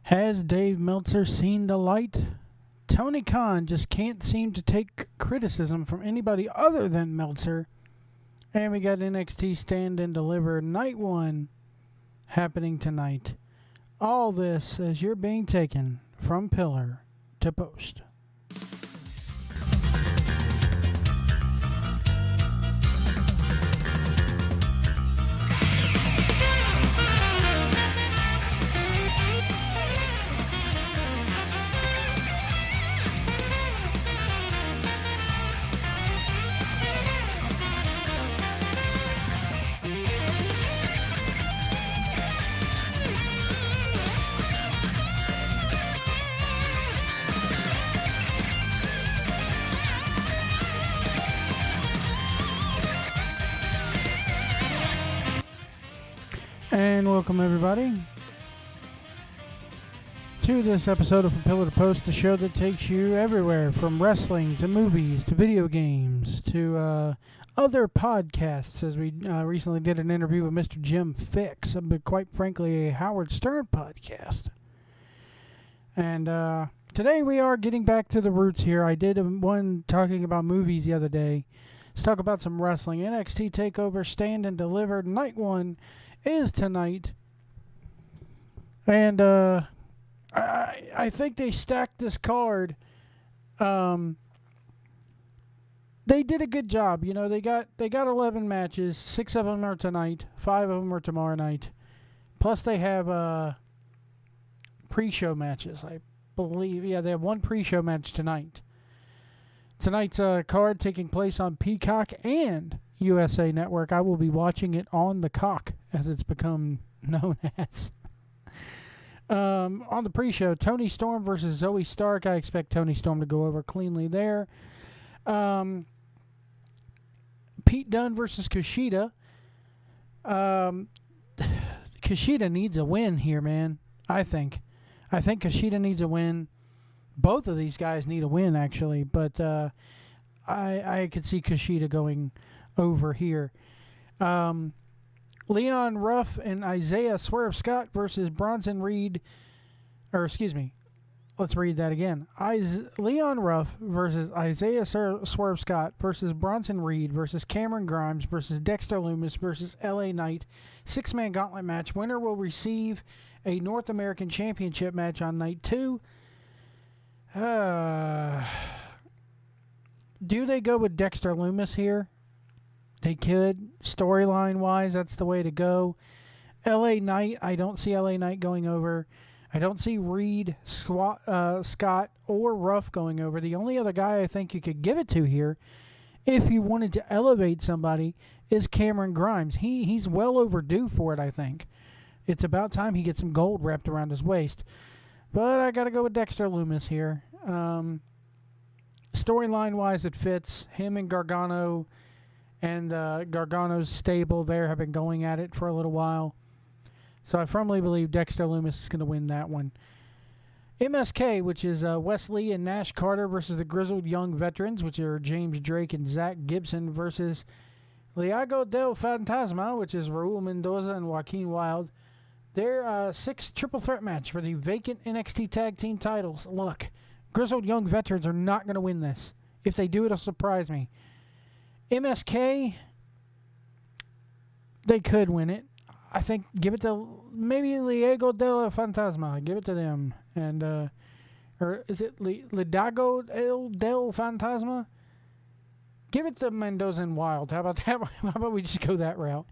Has Dave Meltzer seen the light? Tony Kahn just can't seem to take criticism from anybody other than Meltzer. And we got NXT Stand and Deliver Night 1 happening tonight. All this as you're being taken from pillar to post. And welcome everybody to this episode of From Pillar to Post, the show that takes you everywhere from wrestling to movies to video games to other podcasts, as we recently did an interview with Mr. Jim Fix, but quite frankly a Howard Stern podcast. And today we are getting back to the roots here. I did one talking about movies the other day. Let's talk about some wrestling. NXT Takeover Stand and Deliver Night 1 is tonight, and I think they stacked this card. They did a good job. You know, they got 11 matches. 6 of them are tonight. 5 of them are tomorrow night. Plus they have pre-show matches, I believe. Yeah, they have one pre-show match tonight. Tonight's card taking place on Peacock and USA Network. I will be watching it on the cock, as it's become known as. On the pre-show, Toni Storm versus Zoe Stark. I expect Toni Storm to go over cleanly there. Pete Dunne versus Kushida. Kushida needs a win here, man. I think Kushida needs a win. Both of these guys need a win, actually, but I could see Kushida going over here. Leon Ruff and Isaiah Swerve Scott versus Bronson Reed. Let's read that again. Leon Ruff versus Isaiah Swerve Scott versus Bronson Reed versus Cameron Grimes versus Dexter Lumis versus LA Knight. 6-man gauntlet match. Winner will receive a North American Championship match on night 2. Do they go with Dexter Lumis here? They could. Storyline-wise, that's the way to go. LA Knight, I don't see LA Knight going over. I don't see Reed, Scott, or Ruff going over. The only other guy I think you could give it to here, if you wanted to elevate somebody, is Cameron Grimes. He's well overdue for it, I think. It's about time he gets some gold wrapped around his waist. But I got to go with Dexter Lumis here. Storyline-wise, it fits. Him and Gargano and Gargano's stable there have been going at it for a little while. So I firmly believe Dexter Lumis is going to win that one. MSK, which is Wesley and Nash Carter versus the Grizzled Young Veterans, which are James Drake and Zach Gibson versus Liago del Fantasma, which is Raul Mendoza and Joaquin Wilde. Their 6 triple threat match for the vacant NXT Tag Team titles. Look, Grizzled Young Veterans are not going to win this. If they do, it'll surprise me. MSK, they could win it. I think give it to maybe Liago del Fantasma. Give it to them. And, or is it Lidago del Fantasma? Give it to Mendoza and Wild. How about that? How about we just go that route?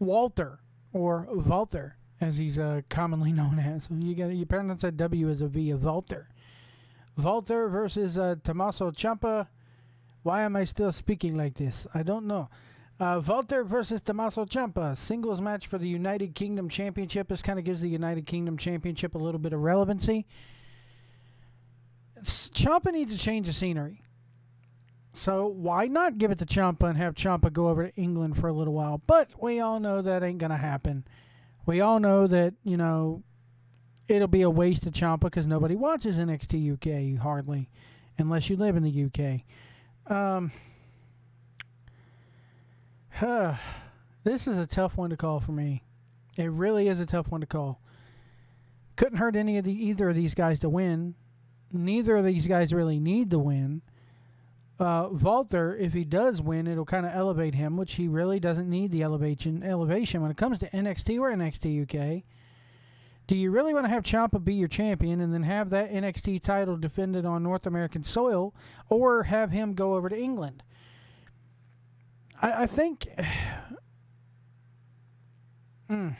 Walter, or Walter, as he's commonly known as. You pronounce that W as a V, a Walter. Walter versus Tommaso Ciampa. Why am I still speaking like this? I don't know. Walter versus Tommaso Ciampa. Singles match for the United Kingdom Championship. This kind of gives the United Kingdom Championship a little bit of relevancy. Ciampa needs a change of scenery. So why not give it to Ciampa and have Ciampa go over to England for a little while? But we all know that ain't going to happen. We all know that, you know, it'll be a waste of Ciampa because nobody watches NXT UK hardly, unless you live in the UK. This is a tough one to call for me. It really is a tough one to call. Couldn't hurt either of these guys to win. Neither of these guys really need to win. Walter, if he does win, it'll kind of elevate him, which he really doesn't need the elevation. When it comes to NXT or NXT UK, do you really want to have Ciampa be your champion and then have that NXT title defended on North American soil, or have him go over to England? I think... The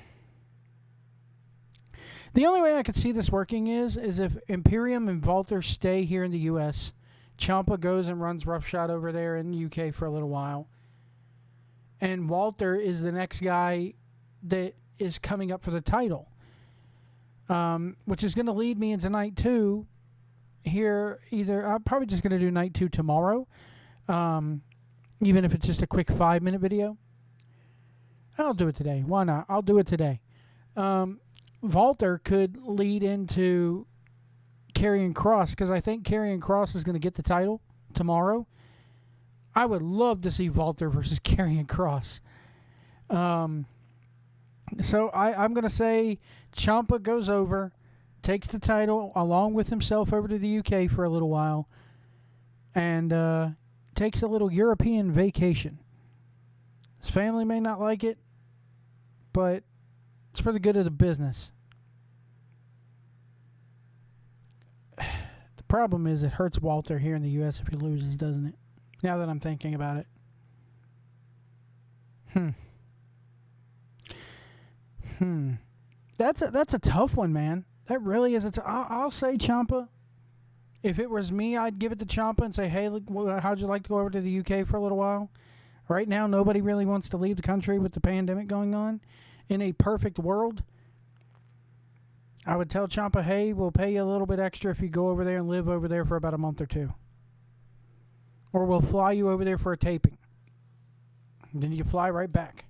only way I could see this working is if Imperium and Walter stay here in the U.S., Ciampa goes and runs roughshod over there in the UK for a little while, and Walter is the next guy that is coming up for the title, which is going to lead me into night 2 here. I'm probably just going to do night 2 tomorrow, even if it's just a quick 5-minute video. I'll do it today. Why not? I'll do it today. Walter could lead into Karrion Kross, because I think Karrion Kross is going to get the title tomorrow. I would love to see Walter versus Karrion Kross. So I'm going to say Ciampa goes over, takes the title along with himself over to the UK for a little while, and takes a little European vacation. His family may not like it, but it's for the good of the business. The problem is it hurts Walter here in the U.S. if he loses, doesn't it? Now that I'm thinking about it. That's a tough one, man. That really is I'll say Ciampa. If it was me, I'd give it to Ciampa and say, hey, look, how'd you like to go over to the UK for a little while? Right now, nobody really wants to leave the country with the pandemic going on. In a perfect world, I would tell Ciampa, hey, we'll pay you a little bit extra if you go over there and live over there for about a month or 2. Or we'll fly you over there for a taping. And then you fly right back.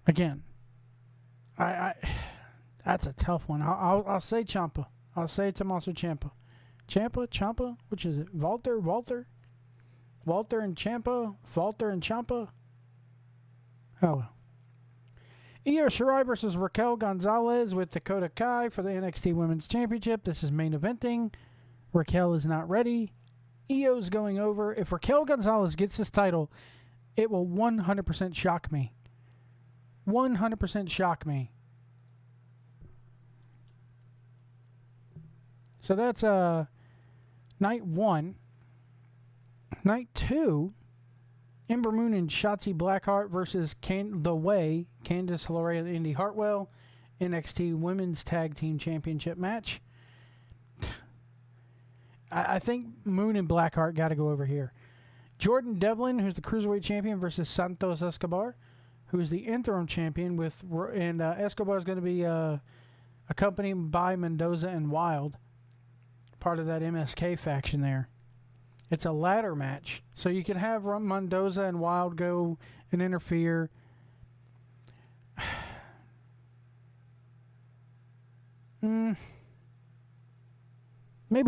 Again, that's a tough one. I'll say Ciampa. I'll say Tommaso Ciampa. Ciampa, which is it? Walter and Ciampa? Walter and Ciampa? Oh, well. Io Shirai versus Raquel Gonzalez with Dakota Kai for the NXT Women's Championship. This is main eventing. Raquel is not ready. Io's going over. If Raquel Gonzalez gets this title, it will 100% shock me. 100% shock me. So that's night 1. Night 2, Ember Moon and Shotzi Blackheart versus The Way, Candice LeRae and Indy Hartwell, NXT Women's Tag Team Championship match. I think Moon and Blackheart got to go over here. Jordan Devlin, who's the Cruiserweight Champion, versus Santos Escobar, who's the interim champion, and Escobar is going to be accompanied by Mendoza and Wilde, part of that MSK faction there. It's a ladder match, so you can have Mendoza and Wilde go and interfere. Maybe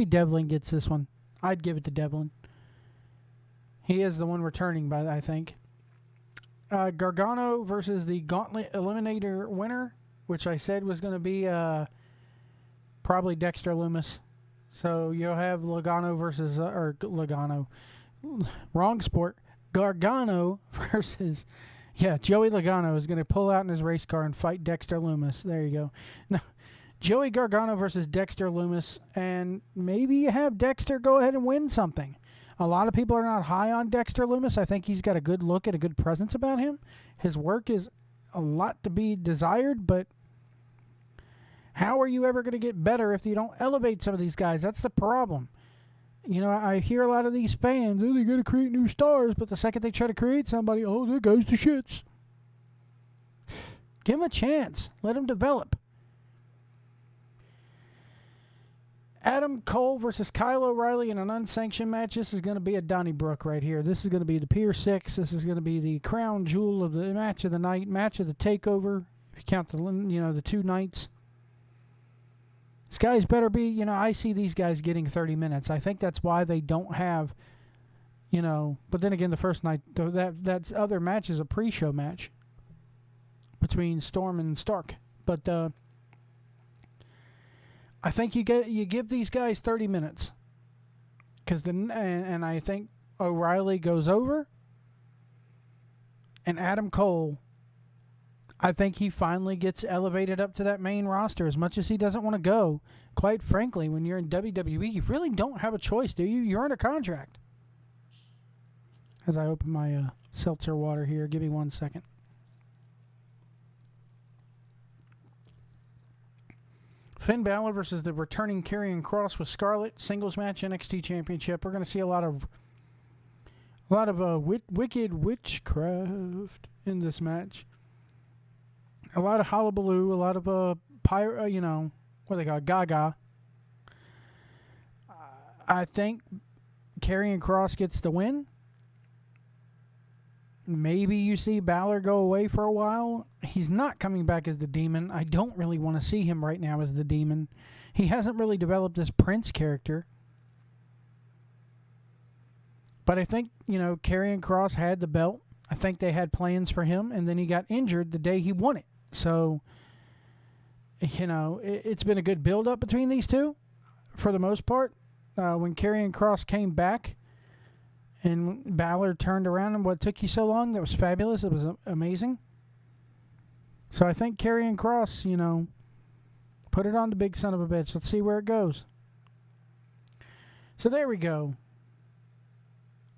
Devlin gets this one. I'd give it to Devlin. He is the one returning, I think. Gargano versus the Gauntlet Eliminator winner, which I said was going to be probably Dexter Lumis. So you'll have Gargano, wrong sport. Gargano versus, Joey Logano is going to pull out in his race car and fight Dexter Lumis. There you go. No, Joey Gargano versus Dexter Lumis, and maybe you have Dexter go ahead and win something. A lot of people are not high on Dexter Lumis. I think he's got a good look and a good presence about him. His work is a lot to be desired, but how are you ever going to get better if you don't elevate some of these guys? That's the problem. You know, I hear a lot of these fans, they got to create new stars, but the second they try to create somebody, there goes the shits. Give him a chance. Let him develop. Adam Cole versus Kyle O'Reilly in an unsanctioned match. This is going to be a Donnybrook right here. This is going to be the Pier 6. This is going to be the crown jewel of the match of the night, match of the takeover. If you count the 2 nights. These guys better be, I see these guys getting 30 minutes. I think that's why they don't have, but then again, the first night, that other match is a pre-show match. between Storm and Stark. But I think you give these guys 30 minutes, and I think O'Reilly goes over, and Adam Cole, I think he finally gets elevated up to that main roster. As much as he doesn't want to go, quite frankly, when you're in WWE, you really don't have a choice, do you? You're under contract. As I open my seltzer water here, give me 1 second. Finn Balor versus the returning Karrion Kross with Scarlett, singles match, NXT Championship. We're going to see a lot of wicked witchcraft in this match. A lot of hullabaloo, a lot of what they call it, gaga. I think Karrion Kross gets the win. Maybe you see Balor go away for a while. He's not coming back as the Demon. I don't really want to see him right now as the Demon. He hasn't really developed this Prince character. But I think, Karrion Kross had the belt. I think they had plans for him, and then he got injured the day he won it. So, it's been a good build-up between these two, for the most part. When Karrion Kross came back, and Balor turned around, and what took you so long? That was fabulous. It was amazing. So I think Karrion Kross, put it on the big son of a bitch. Let's see where it goes. So there we go.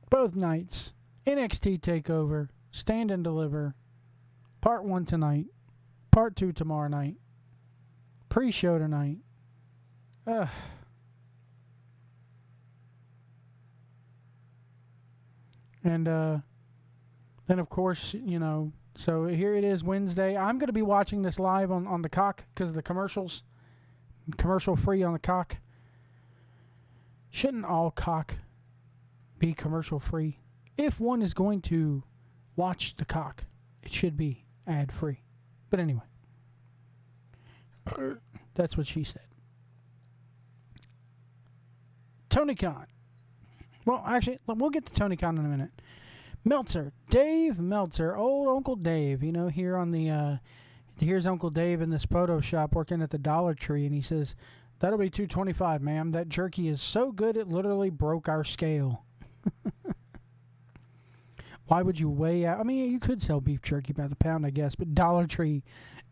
Both nights. NXT Takeover. Stand and Deliver. Part 1 tonight. Part 2 tomorrow night. Pre-show tonight. And then, of course, so here it is Wednesday. I'm going to be watching this live on the Cock because of the commercials. Commercial free on the Cock. Shouldn't all Cock be commercial free? If one is going to watch the Cock, it should be ad free. But anyway, that's what she said. Tony Kahn. Well, actually, we'll get to Tony Kahn in a minute. Meltzer, Dave Meltzer, old Uncle Dave. Here on the here's Uncle Dave in this photo shop working at the Dollar Tree, and he says, "That'll be $2.25, ma'am. That jerky is so good it literally broke our scale." Why would you weigh out? I mean, you could sell beef jerky by the pound, I guess, but Dollar Tree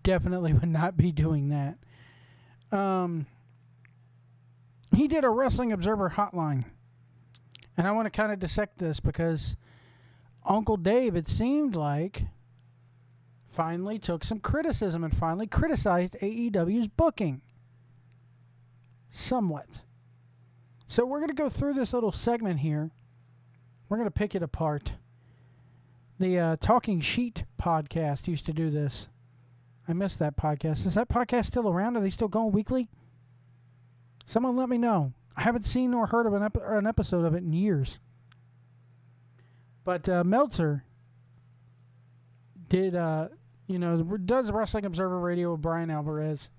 definitely would not be doing that. He did a Wrestling Observer hotline. And I want to kind of dissect this because Uncle Dave, it seemed like, finally took some criticism and finally criticized AEW's booking. Somewhat. So we're going to go through this little segment here. We're going to pick it apart. The Talking Sheet podcast used to do this. I missed that podcast. Is that podcast still around? Are they still going weekly? Someone let me know. I haven't seen or heard of an episode of it in years. But Meltzer did, does Wrestling Observer Radio with Brian Alvarez.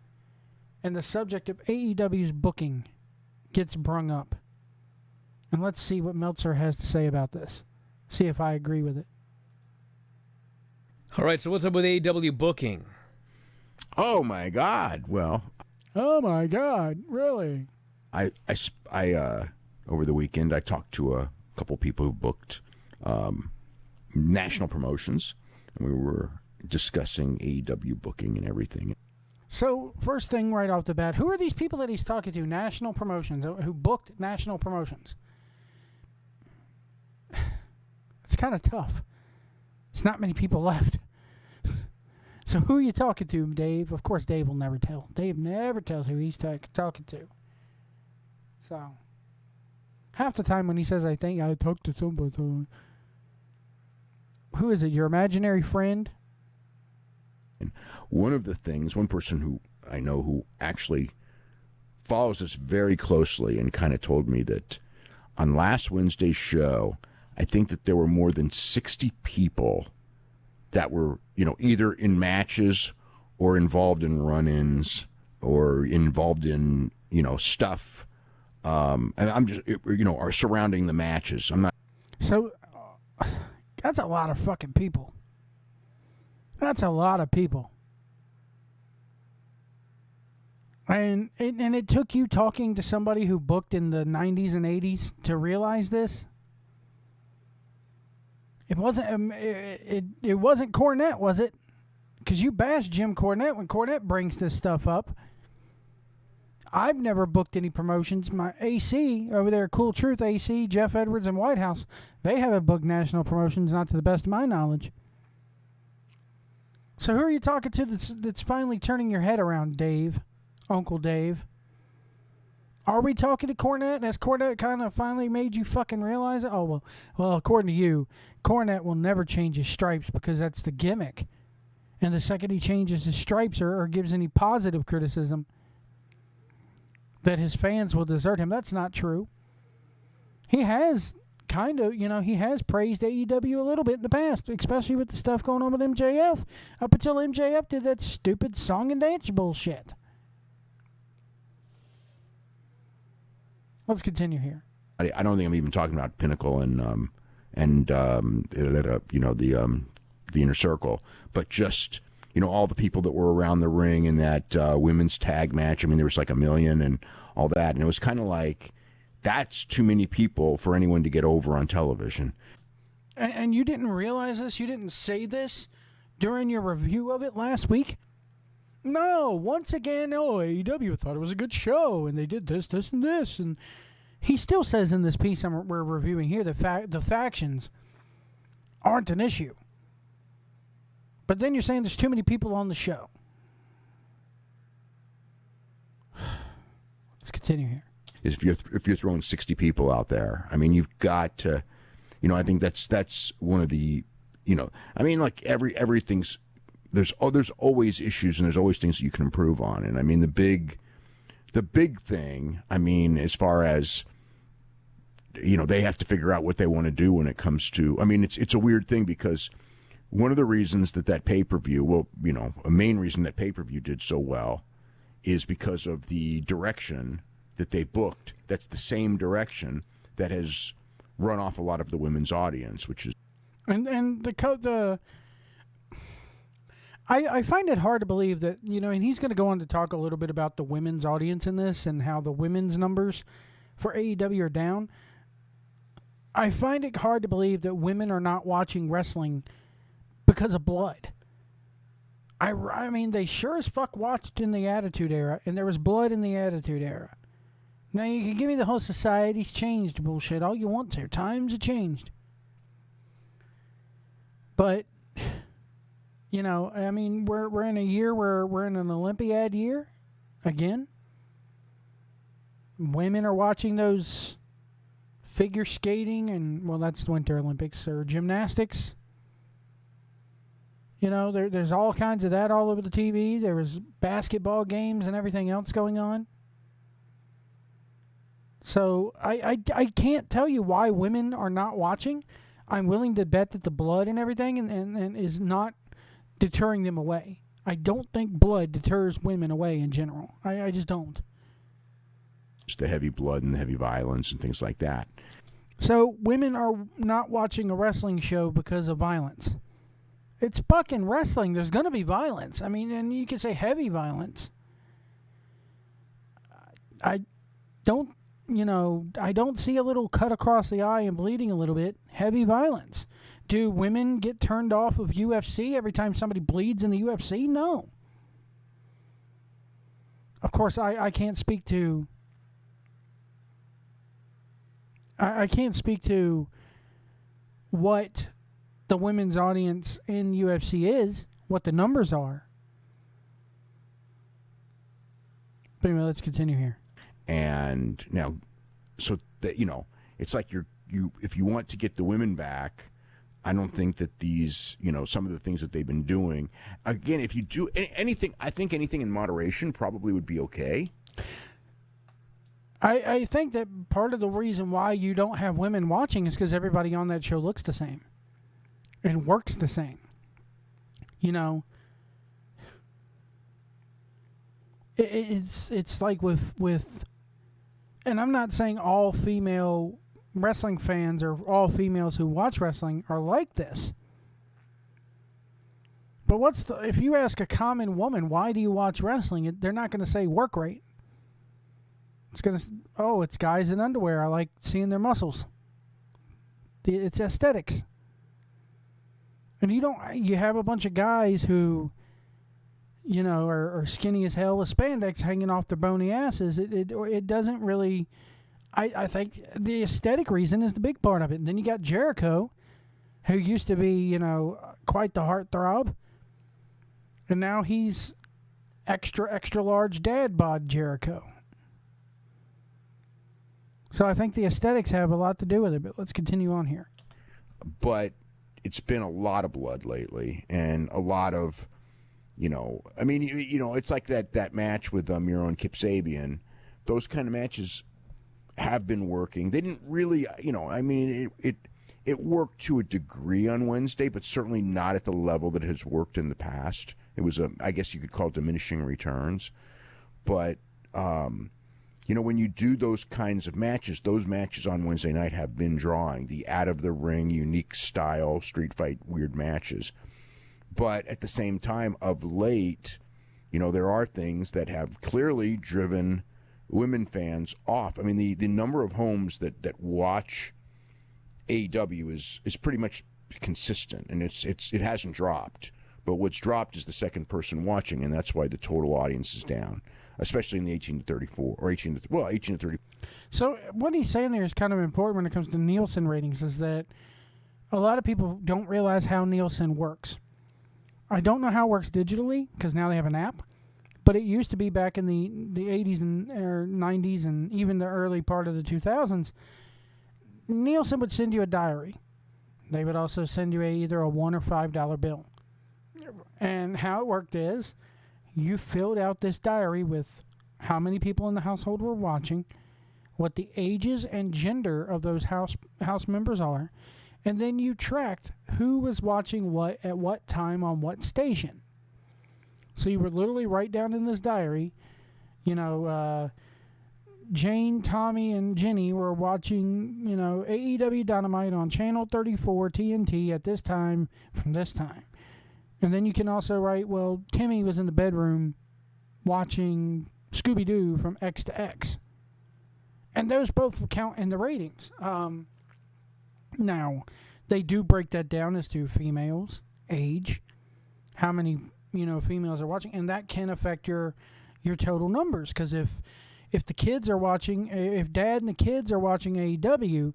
And the subject of AEW's booking gets brung up. And let's see what Meltzer has to say about this. See if I agree with it. All right, so what's up with AEW booking? Oh, my God. Well. Oh, my God. Really? I over the weekend, I talked to a couple people who booked national promotions, and we were discussing AEW booking and everything. So, first thing right off the bat, who are these people that he's talking to, national promotions, who booked national promotions? It's kind of tough. There's not many people left. So, who are you talking to, Dave? Of course, Dave will never tell. Dave never tells who he's talking to. So, half the time when he says, I think I talked to somebody, who is it, your imaginary friend? And one person who I know who actually follows us very closely and kind of told me that on last Wednesday's show, I think that there were more than 60 people that were, either in matches or involved in run-ins or involved in, stuff. And I'm just, are surrounding the matches. I'm not. So, that's a lot of fucking people. That's a lot of people. And it took you talking to somebody who booked in the 90s and 80s to realize this? It wasn't it wasn't Cornette, was it? Because you bashed Jim Cornette when Cornette brings this stuff up. I've never booked any promotions. My AC over there, Cool Truth AC, Jeff Edwards, and White House, they haven't booked national promotions, not to the best of my knowledge. So who are you talking to that's finally turning your head around, Dave? Uncle Dave? Are we talking to Cornette? Has Cornette kind of finally made you fucking realize it? Oh, well, according to you, Cornette will never change his stripes because that's the gimmick. And the second he changes his stripes or gives any positive criticism, that his fans will desert him. That's not true. He has kind of, he has praised AEW a little bit in the past, especially with the stuff going on with MJF, up until MJF did that stupid song and dance bullshit. Let's continue here. I don't think I'm even talking about Pinnacle and the Inner Circle, but just all the people that were around the ring in that women's tag match. I mean, there was like 1 million and all that, and it was kind of like that's too many people for anyone to get over on television. And you didn't realize this? You didn't say this during your review of it last week? No, once again, AEW thought it was a good show, and they did this, and this. And he still says in this piece we're reviewing here that the factions aren't an issue. But then you're saying there's too many people on the show. Let's continue here. If you're throwing 60 people out there, I mean, you've got to, I think that's one of the, I mean, like everything's. There's always issues and there's always things that you can improve on. And I mean, the big thing, I mean, as far as, they have to figure out what they want to do when it comes to, I mean, it's a weird thing because one of the reasons that pay-per-view, a main reason that pay-per-view did so well is because of the direction that they booked. That's the same direction that has run off a lot of the women's audience, which is. And I find it hard to believe that, and he's going to go on to talk a little bit about the women's audience in this and how the women's numbers for AEW are down. I find it hard to believe that women are not watching wrestling because of blood. I mean, they sure as fuck watched in the Attitude Era, and there was blood in the Attitude Era. Now, you can give me the whole society's changed bullshit all you want to. Times have changed. But... I mean, we're in a year where we're in an Olympiad year again. Women are watching those figure skating and, well, that's the Winter Olympics, or gymnastics. There's all kinds of that all over the TV. There was basketball games and everything else going on. So I can't tell you why women are not watching. I'm willing to bet that the blood and everything and is not deterring them away. I don't think blood deters women away in general. I just don't. Just the heavy blood and the heavy violence and things like that. So women are not watching a wrestling show because of violence. It's fucking wrestling. There's going to be violence. I mean, and you can say heavy violence. I don't see a little cut across the eye and bleeding a little bit. Heavy violence. Do women get turned off of UFC every time somebody bleeds in the UFC? No. Of course, I can't speak to... I can't speak to what the women's audience in UFC is, what the numbers are. But anyway, let's continue here. And now, so that, it's like if you want to get the women back... I don't think that these, some of the things that they've been doing, again, if you do anything, I think anything in moderation probably would be okay. I think that part of the reason why you don't have women watching is because everybody on that show looks the same and works the same. It's like with, and I'm not saying all female wrestling fans or all females who watch wrestling are like this. But if you ask a common woman, why do you watch wrestling? They're not going to say work rate. It's guys in underwear. I like seeing their muscles. It's aesthetics. And you have a bunch of guys who, are skinny as hell with spandex hanging off their bony asses. It doesn't really, I think the aesthetic reason is the big part of it. And then you got Jericho, who used to be, quite the heartthrob. And now he's extra, extra large dad bod Jericho. So I think the aesthetics have a lot to do with it, but let's continue on here. But it's been a lot of blood lately, and a lot of, it's like that match with Miro and Kip Sabian. Those kind of matches have been working. They didn't really, it worked to a degree on Wednesday, but certainly not at the level that it has worked in the past. It was I guess you could call it diminishing returns. But, when you do those kinds of matches, those matches on Wednesday night have been drawing the out-of-the-ring, unique style, street fight, weird matches. But at the same time, of late, there are things that have clearly driven women fans off. I mean, the number of homes that watch AEW is pretty much consistent, and it hasn't dropped. But what's dropped is the second person watching, and that's why the total audience is down, especially in the 18 to 34 or 18 to 30. So what he's saying there is kind of important when it comes to Nielsen ratings, is that a lot of people don't realize how Nielsen works. I don't know how it works digitally, because now they have an app, but it used to be back in the 80s and or 90s and even the early part of the 2000s. Nielsen would send you a diary. They would also send you either a $1 or $5 bill. And how it worked is, you filled out this diary with how many people in the household were watching, what the ages and gender of those house members are, and then you tracked who was watching what at what time on what station. So you would literally write down in this diary, Jane, Tommy, and Jenny were watching, AEW Dynamite on Channel 34 TNT at this time from this time. And then you can also write, well, Timmy was in the bedroom watching Scooby-Doo from X to X. And those both count in the ratings. Now, they do break that down as to females, age, how many, females are watching, and that can affect your total numbers. Because if the kids are watching, if dad and the kids are watching AEW,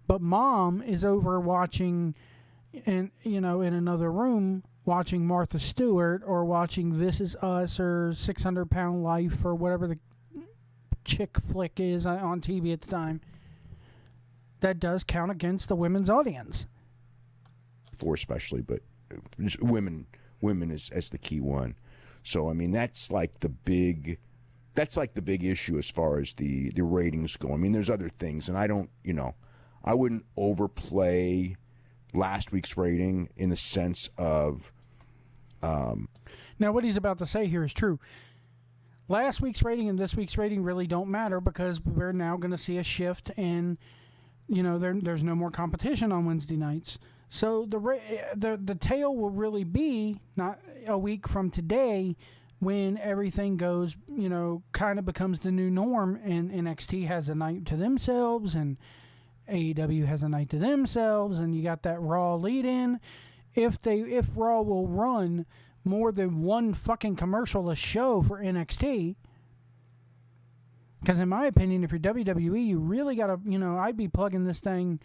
but mom is over watching, in another room, watching Martha Stewart or watching This Is Us or 600-Pound Life or whatever the chick flick is on TV at the time, that does count against the women's audience. For especially, but women is as the key one. So I mean that's like the big issue as far as the ratings go. I mean there's other things, and I wouldn't overplay last week's rating in the sense of now what he's about to say here is true. Last week's rating and this week's rating really don't matter, because we're now going to see a shift in, there's no more competition on Wednesday nights. So the tail will really be not a week from today, when everything goes, kind of becomes the new norm, and NXT has a night to themselves and AEW has a night to themselves, and you got that Raw lead-in. If Raw will run more than one fucking commercial a show for NXT, because in my opinion, if you're WWE, you really got to, I'd be plugging this thing,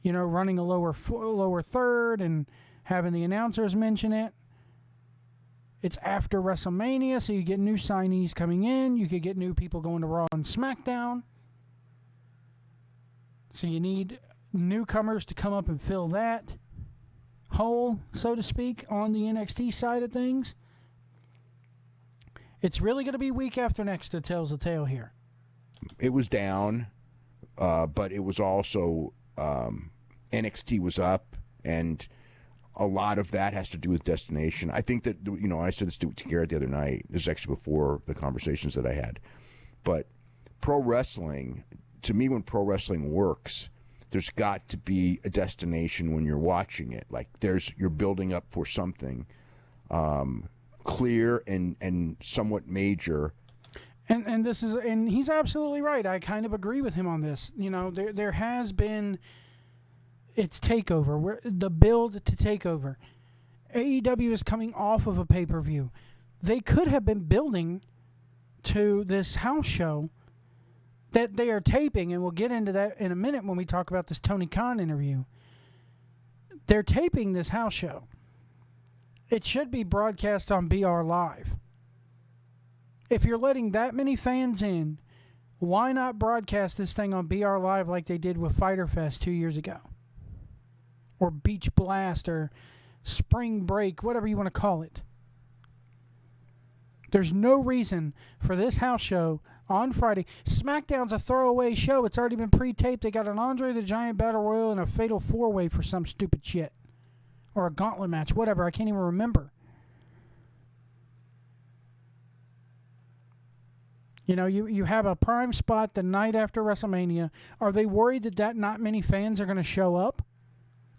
running a lower third and having the announcers mention it. It's after WrestleMania, so you get new signees coming in. You could get new people going to Raw and SmackDown. So you need newcomers to come up and fill that hole, so to speak, on the NXT side of things. It's really going to be week after next that tells the tale here. It was down, but it was also NXT was up, and a lot of that has to do with destination. I think that, I said this to Garrett the other night. This is actually before the conversations that I had. But pro wrestling, to me, when pro wrestling works, there's got to be a destination when you're watching it. Like you're building up for something. clear and somewhat major. And this is, and he's absolutely right. I kind of agree with him on this. You know, there has been, it's Takeover, where the build to Takeover. AEW is coming off of a pay-per-view. They could have been building to this house show that they are taping, and we'll get into that in a minute when we talk about this Tony Kahn interview. They're taping this house show. It should be broadcast on BR Live. If you're letting that many fans in, why not broadcast this thing on BR Live like they did with Fyter Fest 2 years ago? Or Beach Blast, or Spring Break, whatever you want to call it. There's no reason for this house show on Friday. SmackDown's a throwaway show. It's already been pre-taped. They got an Andre the Giant Battle Royal and a Fatal 4-Way for some stupid shit. Or a gauntlet match, whatever. I can't even remember. You know, you have a prime spot the night after WrestleMania. Are they worried that not many fans are going to show up?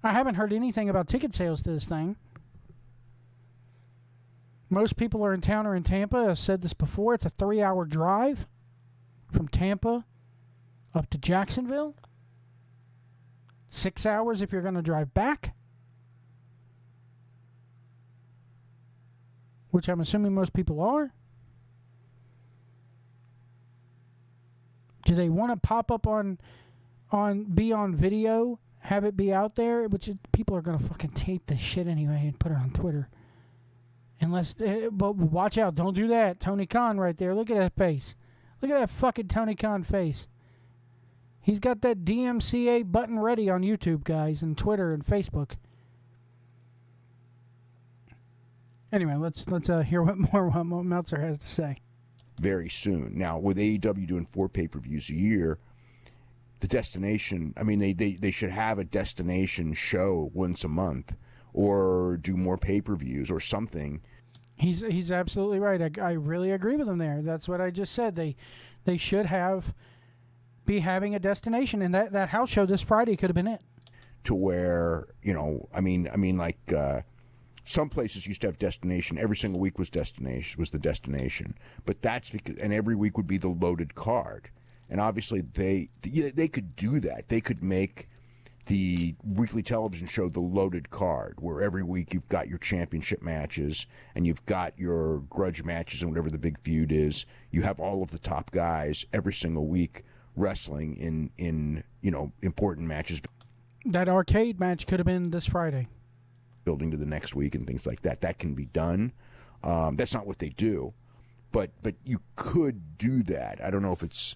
I haven't heard anything about ticket sales to this thing. Most people are in town or in Tampa. I've said this before. It's a 3-hour drive from Tampa up to Jacksonville. 6 hours if you're going to drive back. Which I'm assuming most people are. Do they want to pop up be on video, have it be out there? People are going to fucking tape this shit anyway and put it on Twitter. But watch out, don't do that. Tony Kahn right there. Look at that face. Look at that fucking Tony Kahn face. He's got that DMCA button ready on YouTube, guys, and Twitter and Facebook. Anyway, let's hear what Meltzer has to say. Very soon. Now, with AEW doing 4 pay-per-views a year, the destination, I mean, they should have a destination show once a month or do more pay-per-views or something. He's absolutely right. I really agree with him there. That's what I just said. They should be having a destination, and that house show this Friday could have been it. To where, you know, I mean, like some places used to have destination. Every single week was the destination. But that's because, and every week would be the loaded card. And obviously they could do that. They could make the weekly television show the loaded card, where every week you've got your championship matches and you've got your grudge matches and whatever the big feud is. You have all of the top guys every single week wrestling in you know, important matches. That arcade match could have been this Friday. Building to the next week and things like that. That can be done. That's not what they do, but you could do that. I don't know if it's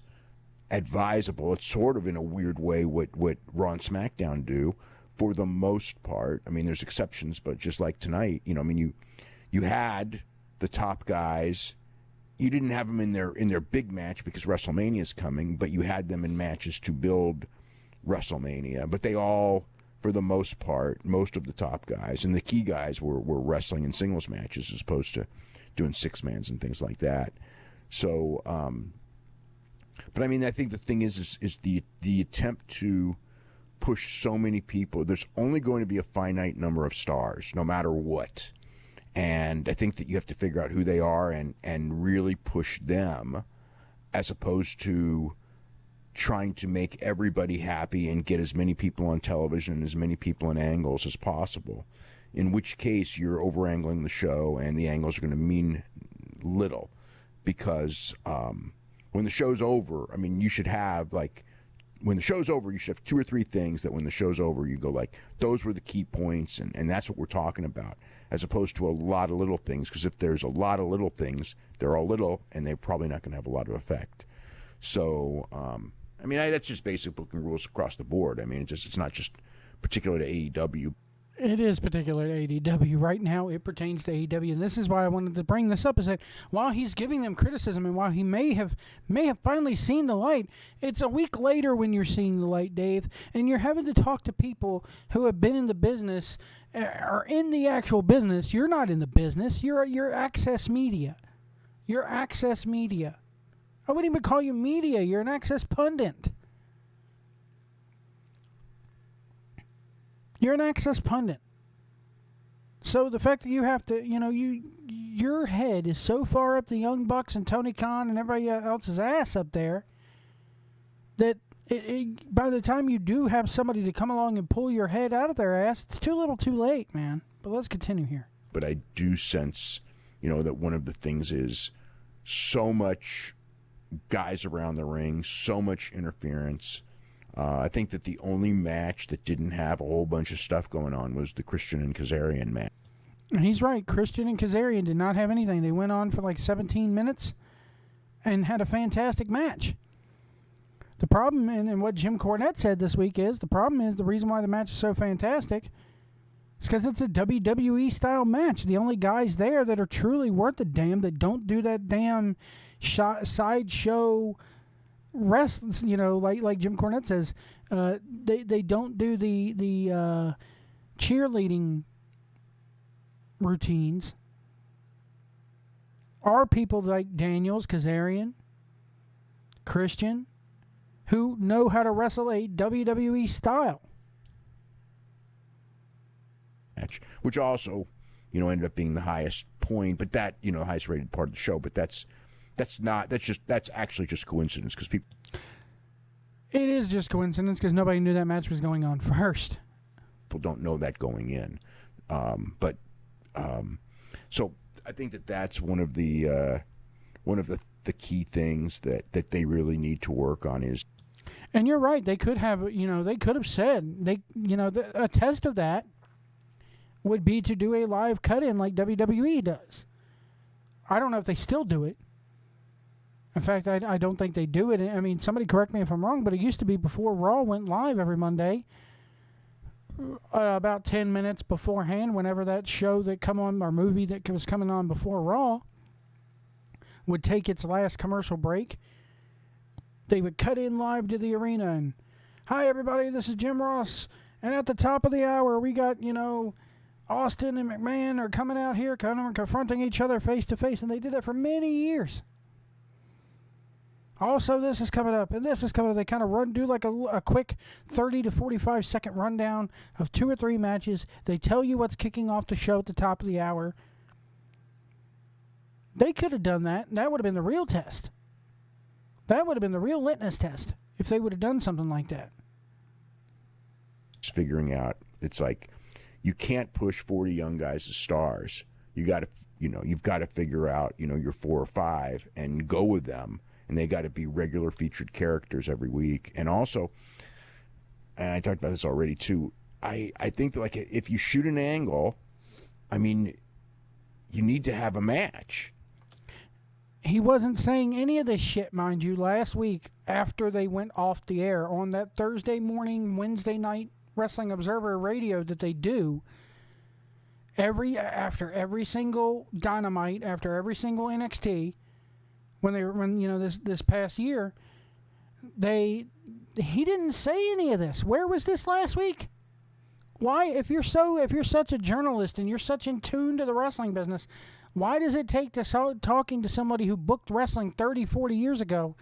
advisable. It's sort of in a weird way what Raw and SmackDown do for the most part. I mean, there's exceptions, but just like tonight, you know, I mean, you had the top guys. You didn't have them in their big match because WrestleMania is coming, but you had them in matches to build WrestleMania. But they all, for the most part, most of the top guys and the key guys were wrestling in singles matches as opposed to doing 6-mans and things like that. So, but I mean, I think the thing is the attempt to push so many people. There's only going to be a finite number of stars, no matter what. And I think that you have to figure out who they are and really push them, as opposed to trying to make everybody happy and get as many people on television and as many people in angles as possible. In which case, you're over-angling the show, and the angles are going to mean little. Because when the show's over, I mean, you should have, like, when the show's over, you should have 2 or 3 things that when the show's over, you go, like, those were the key points, and that's what we're talking about, as opposed to a lot of little things. Because if there's a lot of little things, they're all little, and they're probably not going to have a lot of effect. So, I mean, that's just basic booking rules across the board. I mean, it's not just particular to AEW. It is particular to AEW. Right now, it pertains to AEW, and this is why I wanted to bring this up, is that while he's giving them criticism and while he may have finally seen the light, it's a week later when you're seeing the light, Dave, and you're having to talk to people who have been in the business, or in the actual business. You're not in the business. You're access media. You're access media. I wouldn't even call you media. You're an access pundit. You're an access pundit. So the fact that you have to, your head is so far up the Young Bucks and Tony Khan and everybody else's ass up there that by the time you do have somebody to come along and pull your head out of their ass, it's too little too late, man. But let's continue here. But I do sense, that one of the things is so much guys around the ring, so much interference. I think that the only match that didn't have a whole bunch of stuff going on was the Christian and Kazarian match. He's right. Christian and Kazarian did not have anything. They went on for like 17 minutes and had a fantastic match. The problem, and what Jim Cornette said this week is, the reason why the match is so fantastic is because it's a WWE-style match. The only guys there that are truly worth a damn, that don't do that damn sideshow wrestling, like Jim Cornette says, they don't do the cheerleading routines, are people like Daniels, Kazarian, Christian, who know how to wrestle a WWE style match, which also, ended up being the highest point, but that, highest rated part of the show, but that's actually just coincidence because people. It is just coincidence because nobody knew that match was going on first. People don't know that going in, so I think that's one of the key things that they really need to work on is. And you're right. They could have, said a test of that would be to do a live cut-in like WWE does. I don't know if they still do it. In fact, I don't think they do it. I mean, somebody correct me if I'm wrong, but it used to be before Raw went live every Monday, about 10 minutes beforehand, whenever that show that come on, or movie that was coming on before Raw would take its last commercial break, they would cut in live to the arena and, hi, everybody, this is Jim Ross, and at the top of the hour, we got, Austin and McMahon are coming out here, kind of confronting each other face to face, and they did that for many years. Also, this is coming up, and this is coming up. They kind of do like a quick 30 to 45 second rundown of 2 or 3 matches. They tell you what's kicking off the show at the top of the hour. They could have done that, and that would have been the real test. That would have been the real litmus test if they would have done something like that. Figuring out, it's like you can't push 40 young guys as stars. You got to, you've got to figure out, your 4 or 5 and go with them. And they got to be regular featured characters every week. And also, and I talked about this already too, I think that, like, if you shoot an angle, I mean, you need to have a match. He wasn't saying any of this shit, mind you, last week after they went off the air on that Thursday morning, Wednesday night Wrestling Observer radio that they do after every single Dynamite, after every single NXT. This past year, he didn't say any of this. Where was this last week? Why, if you're such a journalist and you're such in tune to the wrestling business, why does it take talking to somebody who booked wrestling 30, 40 years ago?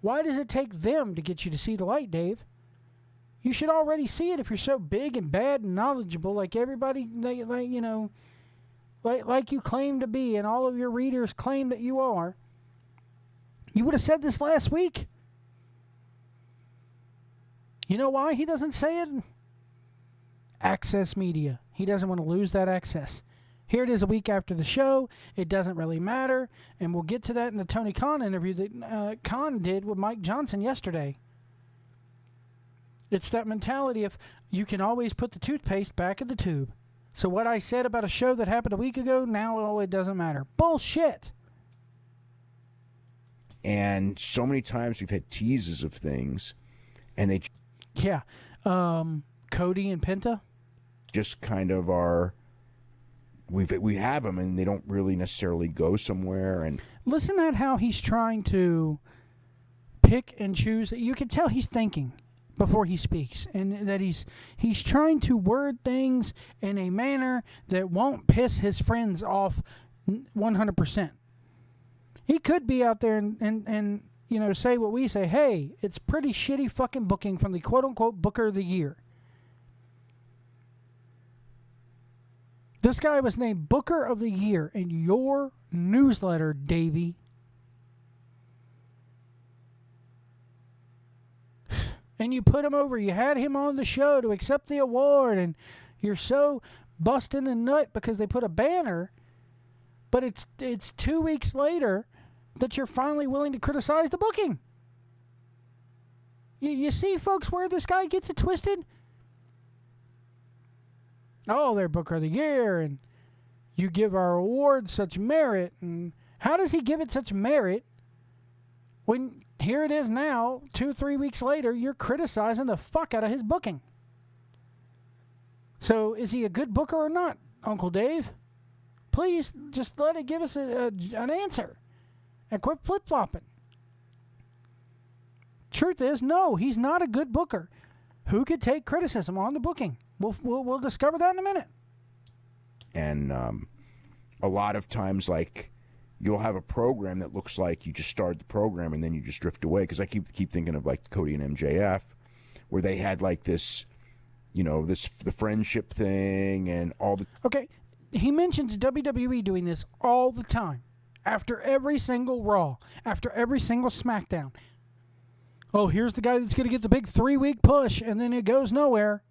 Why does it take them to get you to see the light, Dave? You should already see it if you're so big and bad and knowledgeable, like everybody, like you claim to be, and all of your readers claim that you are. You would have said this last week. You know why he doesn't say it? Access media. He doesn't want to lose that access. Here it is a week after the show. It doesn't really matter. And we'll get to that in the Tony Kahn interview that Kahn did with Mike Johnson yesterday. It's that mentality of you can always put the toothpaste back in the tube. So what I said about a show that happened a week ago, now it doesn't matter. Bullshit. And so many times we've had teases of things, and they Cody and Penta just kind of are. We have them, and they don't really necessarily go somewhere. And listen at how he's trying to pick and choose. You can tell he's thinking before he speaks, and that he's trying to word things in a manner that won't piss his friends off 100%. He could be out there and say what we say. Hey, it's pretty shitty fucking booking from the quote unquote Booker of the Year. This guy was named Booker of the Year in your newsletter, Davey. And you put him over. You had him on the show to accept the award, and you're so busting a nut because they put a banner. But it's 2 weeks later that you're finally willing to criticize the booking. You see, folks, where this guy gets it twisted? Oh, they're Booker of the Year, and you give our award such merit. And how does he give it such merit when here it is now, 2-3 weeks later, you're criticizing the fuck out of his booking? So is he a good booker or not, Uncle Dave? Please just let it give us an answer and quit flip-flopping. Truth is, no, he's not a good booker. Who could take criticism on the booking? We'll discover that in a minute. And a lot of times, like, you'll have a program that looks like you just started the program and then you just drift away. Because I keep thinking of, like, Cody and MJF, where they had, like, this, the friendship thing and all the... Okay, he mentions WWE doing this all the time. After every single Raw. After every single SmackDown. Oh, here's the guy that's going to get the big 3-week push, and then it goes nowhere.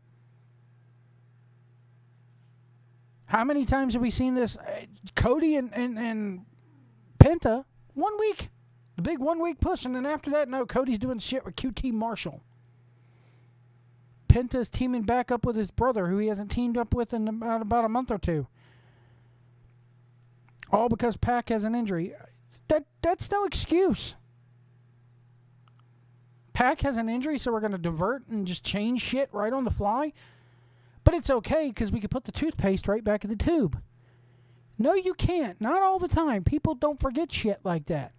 How many times have we seen this? Cody and Penta, 1 week. The big 1 week push, and then after that, no, Cody's doing shit with QT Marshall. Penta's teaming back up with his brother, who he hasn't teamed up with in about a month or two. All because Pac has an injury. That's no excuse. Pac has an injury, so we're going to divert and just change shit right on the fly? But it's okay, because we can put the toothpaste right back in the tube. No, you can't. Not all the time. People don't forget shit like that.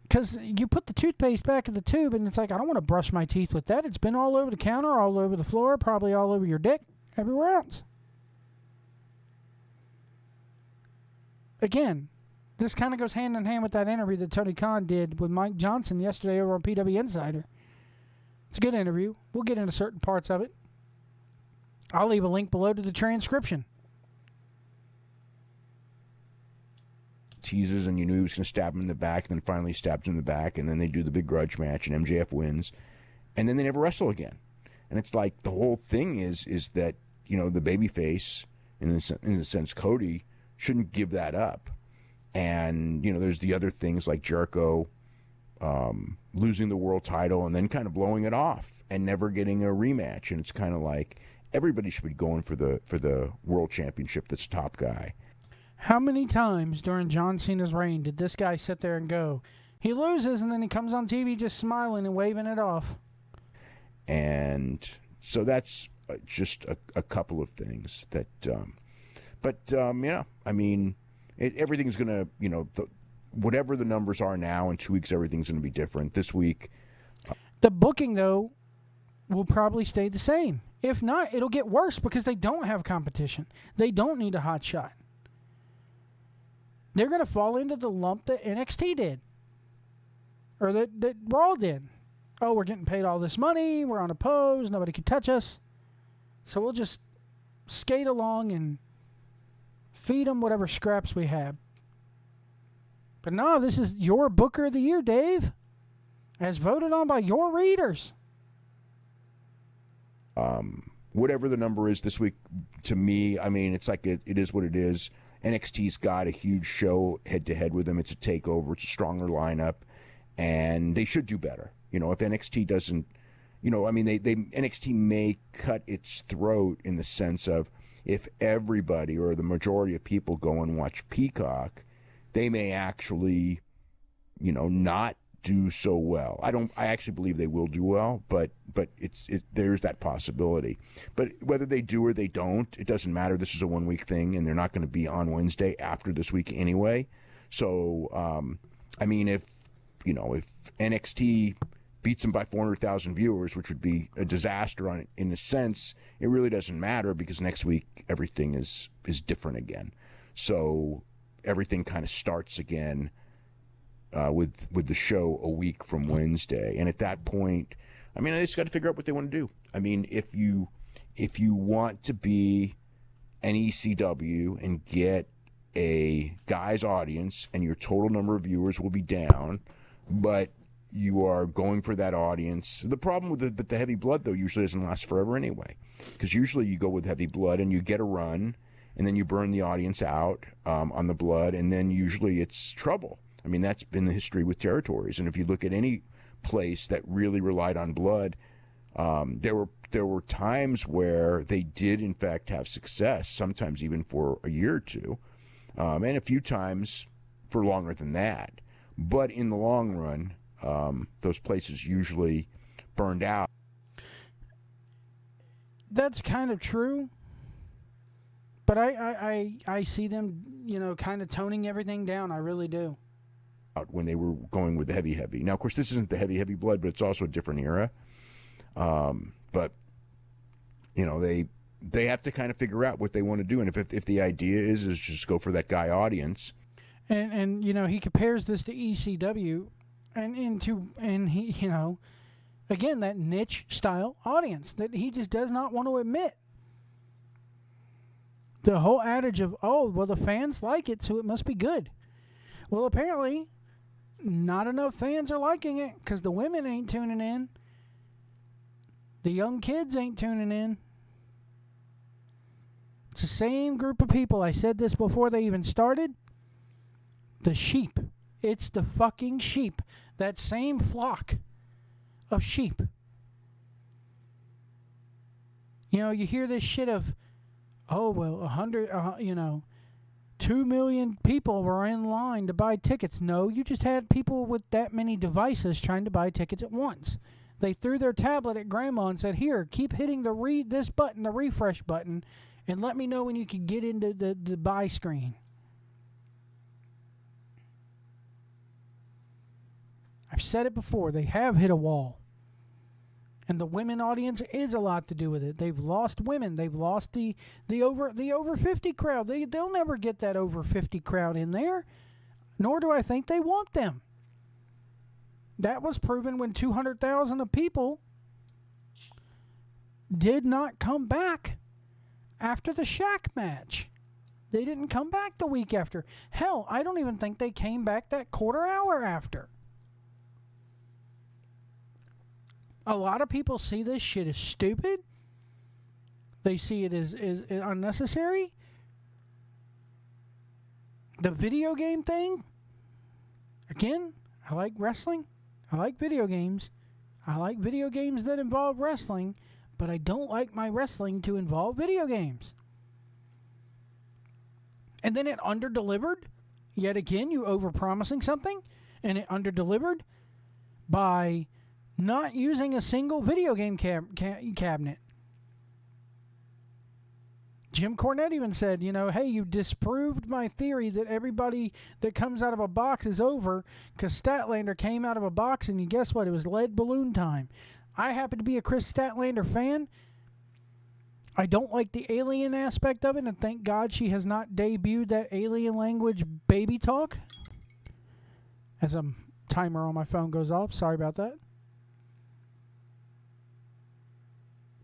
Because you put the toothpaste back in the tube, and it's like, I don't want to brush my teeth with that. It's been all over the counter, all over the floor, probably all over your dick, everywhere else. Again, this kind of goes hand in hand with that interview that Tony Kahn did with Mike Johnson yesterday over on PW Insider. It's a good interview. We'll get into certain parts of it. I'll leave a link below to the transcription. Teases, and you knew he was going to stab him in the back, and then finally stabs him in the back, and then they do the big grudge match, and MJF wins, and then they never wrestle again. And it's like the whole thing is that, the babyface, in a sense, Cody, shouldn't give that up. And, there's the other things like Jericho losing the world title and then kind of blowing it off and never getting a rematch. And it's kind of like everybody should be going for the world championship that's top guy. How many times during John Cena's reign did this guy sit there and go, he loses, and then he comes on TV just smiling and waving it off? And so that's just a couple of things that, everything's going to, whatever the numbers are now, in 2 weeks, everything's going to be different. This week. The booking, though, will probably stay the same. If not, it'll get worse because they don't have competition. They don't need a hot shot. They're going to fall into the lump that NXT did. Or that Raw did. Oh, we're getting paid all this money. We're on a pose. Nobody can touch us. So we'll just skate along and feed them whatever scraps we have. But no, this is your Booker of the Year, Dave. As voted on by your readers. Whatever the number is this week, to me, it's like it is what it is. NXT's got a huge show head-to-head with them. It's a takeover. It's a stronger lineup. And they should do better. If NXT doesn't, NXT may cut its throat in the sense of if everybody or the majority of people go and watch Peacock, they may actually, not do so well. I actually believe they will do well, but there's that possibility. But whether they do or they don't, it doesn't matter. This is a 1 week thing, and they're not going to be on Wednesday after this week anyway. So, if NXT beats them by 400,000 viewers, which would be a disaster in a sense, it really doesn't matter because next week everything is different again. So everything kind of starts again with the show a week from Wednesday. And at that point, they just got to figure out what they want to do. if you want to be an ECW and get a guy's audience, and your total number of viewers will be down, but you are going for that audience. The problem with the heavy blood, though, usually doesn't last forever anyway, because usually you go with heavy blood and you get a run, and then you burn the audience out on the blood, and then usually it's trouble. I mean, that's been the history with territories. And if you look at any place that really relied on blood, there were times where they did, in fact, have success, sometimes even for a year or two, and a few times for longer than that. But in the long run, those places usually burned out. That's kind of true. But I see them, kind of toning everything down. I really do. When they were going with the heavy. Now, of course, this isn't the heavy blood, but it's also a different era. But, they have to kind of figure out what they want to do. And if the idea is just go for that guy audience. And he compares this to ECW and he, again, that niche style audience that he just does not want to admit. The whole adage of, the fans like it, so it must be good. Well, apparently, not enough fans are liking it because the women ain't tuning in. The young kids ain't tuning in. It's the same group of people. I said this before they even started. The sheep. It's the fucking sheep. That same flock of sheep. You hear this shit of, 2 million people were in line to buy tickets. No, you just had people with that many devices trying to buy tickets at once. They threw their tablet at grandma and said, here, keep hitting the refresh button, and let me know when you can get into the buy screen. I've said it before. They have hit a wall. And the women audience is a lot to do with it. They've lost women. They've lost the over 50 crowd. They'll never get that over 50 crowd in there. Nor do I think they want them. That was proven when 200,000 of people did not come back after the Shaq match. They didn't come back the week after. Hell, I don't even think they came back that quarter hour after. A lot of people see this shit as stupid. They see it as unnecessary. The video game thing, again, I like wrestling. I like video games. I like video games that involve wrestling, but I don't like my wrestling to involve video games. And then it underdelivered. Yet again, you overpromising something, and it underdelivered by not using a single video game cabinet. Jim Cornette even said, hey, you disproved my theory that everybody that comes out of a box is over because Statlander came out of a box and guess what? It was lead balloon time. I happen to be a Chris Statlander fan. I don't like the alien aspect of it, and thank God she has not debuted that alien language baby talk. As a timer on my phone goes off. Sorry about that.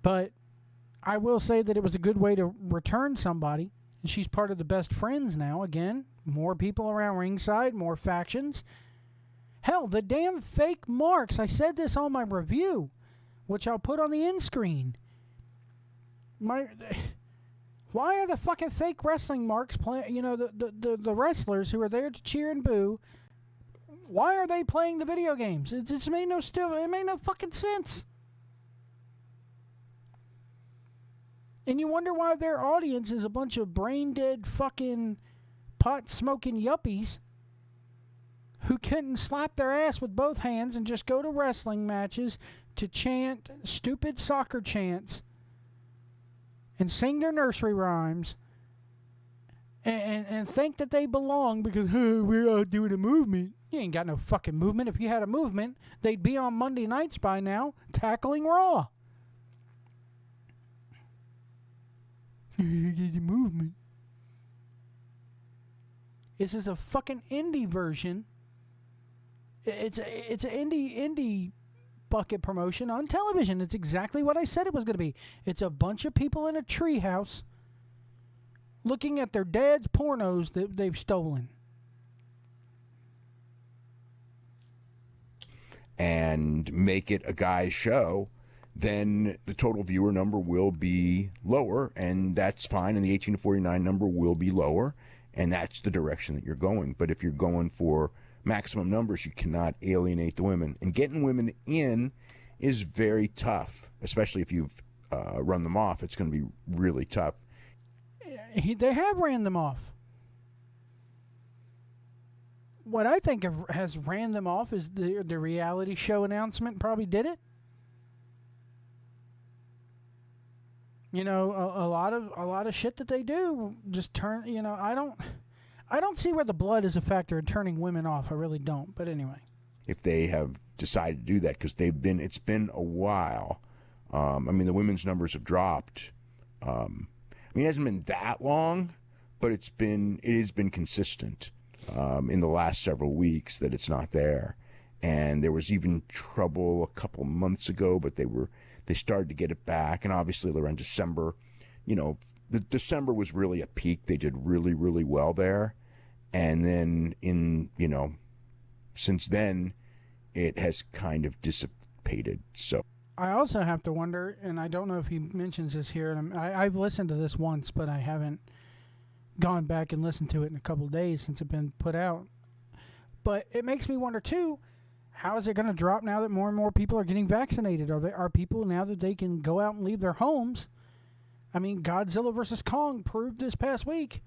But I will say that it was a good way to return somebody. And she's part of the best friends now. Again, more people around ringside, more factions. Hell, the damn fake marks. I said this on my review, which I'll put on the end screen. Why are the fucking fake wrestling marks playing? The wrestlers who are there to cheer and boo. Why are they playing the video games? It just made no fucking sense. And you wonder why their audience is a bunch of brain-dead fucking pot-smoking yuppies who couldn't slap their ass with both hands and just go to wrestling matches to chant stupid soccer chants and sing their nursery rhymes and think that they belong because we're doing a movement. You ain't got no fucking movement. If you had a movement, they'd be on Monday nights by now tackling Raw. The movement. This is a fucking indie version. It's an indie bucket promotion on television. It's exactly what I said it was going to be. It's a bunch of people in a treehouse looking at their dad's pornos that they've stolen. And make it a guy's show, then the total viewer number will be lower, and that's fine, and the 18 to 49 number will be lower, and that's the direction that you're going. But if you're going for maximum numbers, you cannot alienate the women. And getting women in is very tough, especially if you've run them off. It's going to be really tough. They have ran them off. What I think has ran them off is the reality show announcement probably did it. You know, a lot of shit that they do just turn. You know, I don't see where the blood is a factor in turning women off. I really don't. But anyway, if they have decided to do that, because it's been a while. I mean, the women's numbers have dropped. I mean, it hasn't been that long, but it has been consistent. In the last several weeks that it's not there, and there was even trouble a couple months ago, but they started to get it back, and obviously around December, you know, the December was really a peak. They did really, really well there, and then since then, it has kind of dissipated. So I also have to wonder, and I don't know if he mentions this here, and I've listened to this once, but I haven't gone back and listened to it in a couple of days since it's been put out. But it makes me wonder too, how is it going to drop now that more and more people are getting vaccinated? Are people now that they can go out and leave their homes? I mean, Godzilla vs. Kong proved this past week.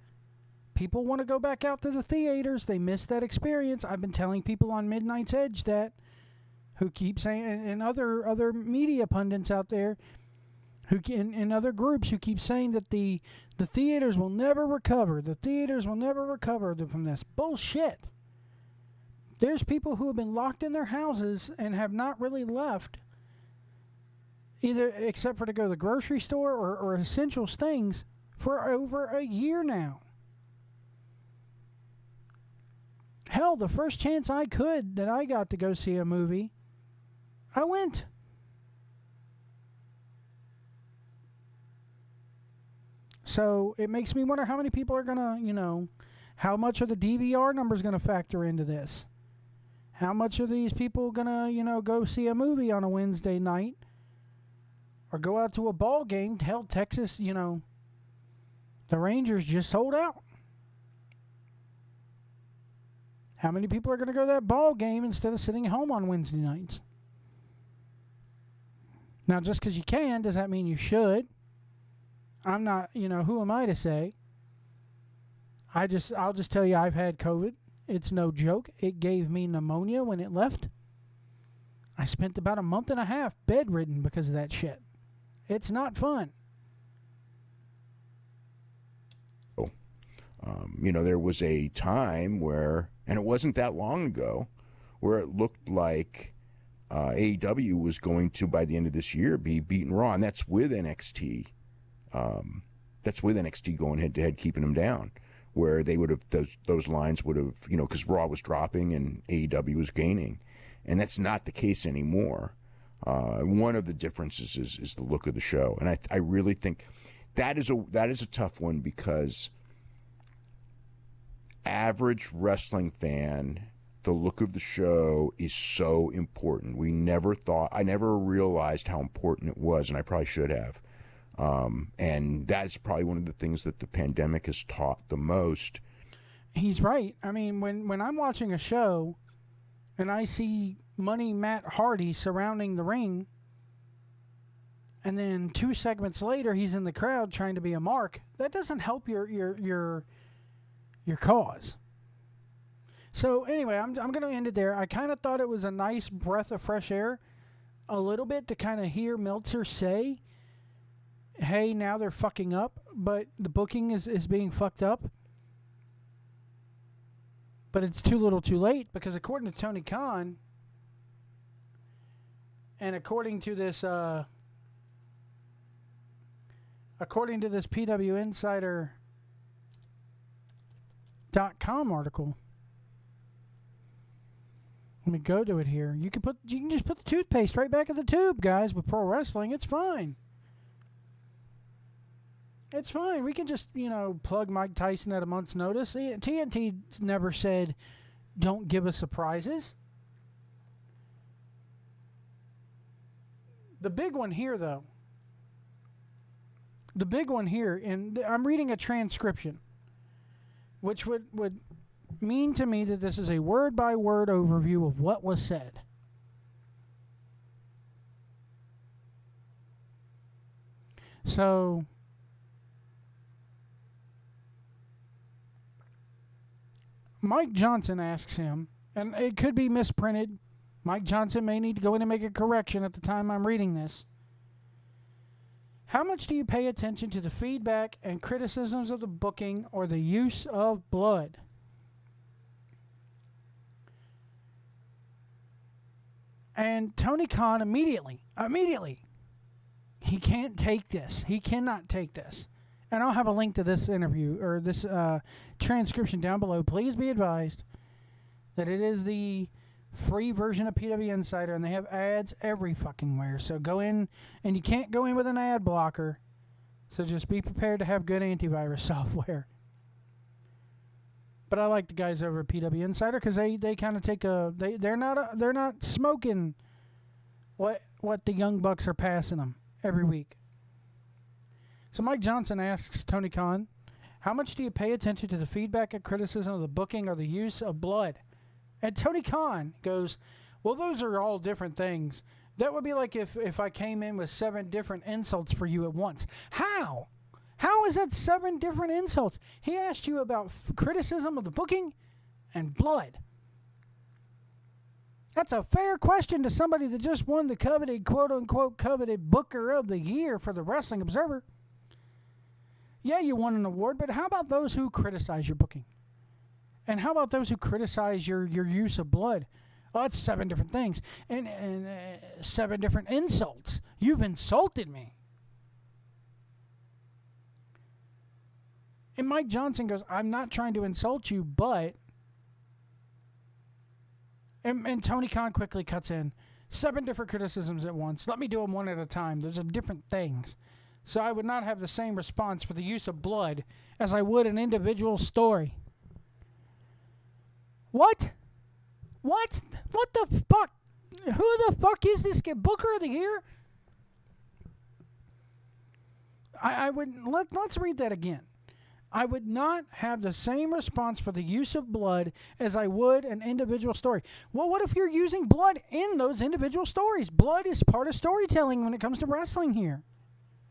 People want to go back out to the theaters. They miss that experience. I've been telling people on Midnight's Edge that, who keep saying, and other media pundits out there, who in other groups who keep saying that the theaters will never recover. The theaters will never recover from this. Bullshit. There's people who have been locked in their houses and have not really left, either except for to go to the grocery store or essentials things, for over a year now. Hell, the first chance I could that I got to go see a movie, I went. So it makes me wonder how many people are going to, how much are the DVR numbers going to factor into this? How much are these people going to, go see a movie on a Wednesday night or go out to a ball game? Hell, Texas, the Rangers just sold out. How many people are going to go to that ball game instead of sitting home on Wednesday nights? Now, just because you can, does that mean you should? I'm not, who am I to say? I'll just tell you I've had COVID. It's no joke. It gave me pneumonia when it left. I spent about a month and a half bedridden because of that shit. It's not fun. There was a time where, and it wasn't that long ago, where it looked like AEW was going to, by the end of this year, be beating Raw, and that's with NXT. That's with NXT going head-to-head, keeping them down, where they would have, those lines would have, because Raw was dropping and AEW was gaining. And that's not the case anymore. One of the differences is the look of the show. And I really think that is a tough one, because average wrestling fan, the look of the show is so important. I never realized how important it was, and I probably should have. And that's probably one of the things that the pandemic has taught the most. He's right. I mean, when I'm watching a show and I see Money Matt Hardy surrounding the ring, and then 2 segments later he's in the crowd trying to be a mark, that doesn't help your cause. So anyway, I'm going to end it there. I kind of thought it was a nice breath of fresh air, a little bit, to kind of hear Meltzer say, hey, now they're fucking up, but the booking is being fucked up. But it's too little too late, because according to Tony Kahn, and according to this PWInsider.com article, Let me go to it here. You can just put the toothpaste right back in the tube, guys, with pro wrestling. It's fine. It's fine. We can just, plug Mike Tyson at a month's notice. TNT's never said, don't give us surprises. The big one here, though. The big one here, and I'm reading a transcription, which would mean to me that this is a word-by-word overview of what was said. So, Mike Johnson asks him, and it could be misprinted. Mike Johnson may need to go in and make a correction at the time I'm reading this. How much do you pay attention to the feedback and criticisms of the booking or the use of blood? And Tony Kahn immediately, he can't take this. He cannot take this. And I'll have a link to this interview or this transcription down below. Please be advised that it is the free version of PW Insider, and they have ads every fucking where. So go in, and you can't go in with an ad blocker. So just be prepared to have good antivirus software. But I like the guys over at PW Insider because they kind of take they're not smoking what the Young Bucks are passing them every week. So Mike Johnson asks Tony Kahn, how much do you pay attention to the feedback and criticism of the booking or the use of blood? And Tony Kahn goes, well, those are all different things. That would be like if I came in with 7 different insults for you at once. How? How is that 7 different insults? He asked you about criticism of the booking and blood. That's a fair question to somebody that just won the coveted, quote-unquote, coveted Booker of the Year for the Wrestling Observer. Yeah, you won an award, but how about those who criticize your booking? And how about those who criticize your use of blood? Oh, it's 7 different things. And 7 different insults. You've insulted me. And Mike Johnson goes, I'm not trying to insult you, but... And Tony Khan quickly cuts in. 7 different criticisms at once. Let me do them one at a time. Those are different things. So I would not have the same response for the use of blood as I would an individual story. What? What? What the fuck? Who the fuck is this guy? Booker of the Year? I would... Let's read that again. I would not have the same response for the use of blood as I would an individual story. Well, what if you're using blood in those individual stories? Blood is part of storytelling when it comes to wrestling here.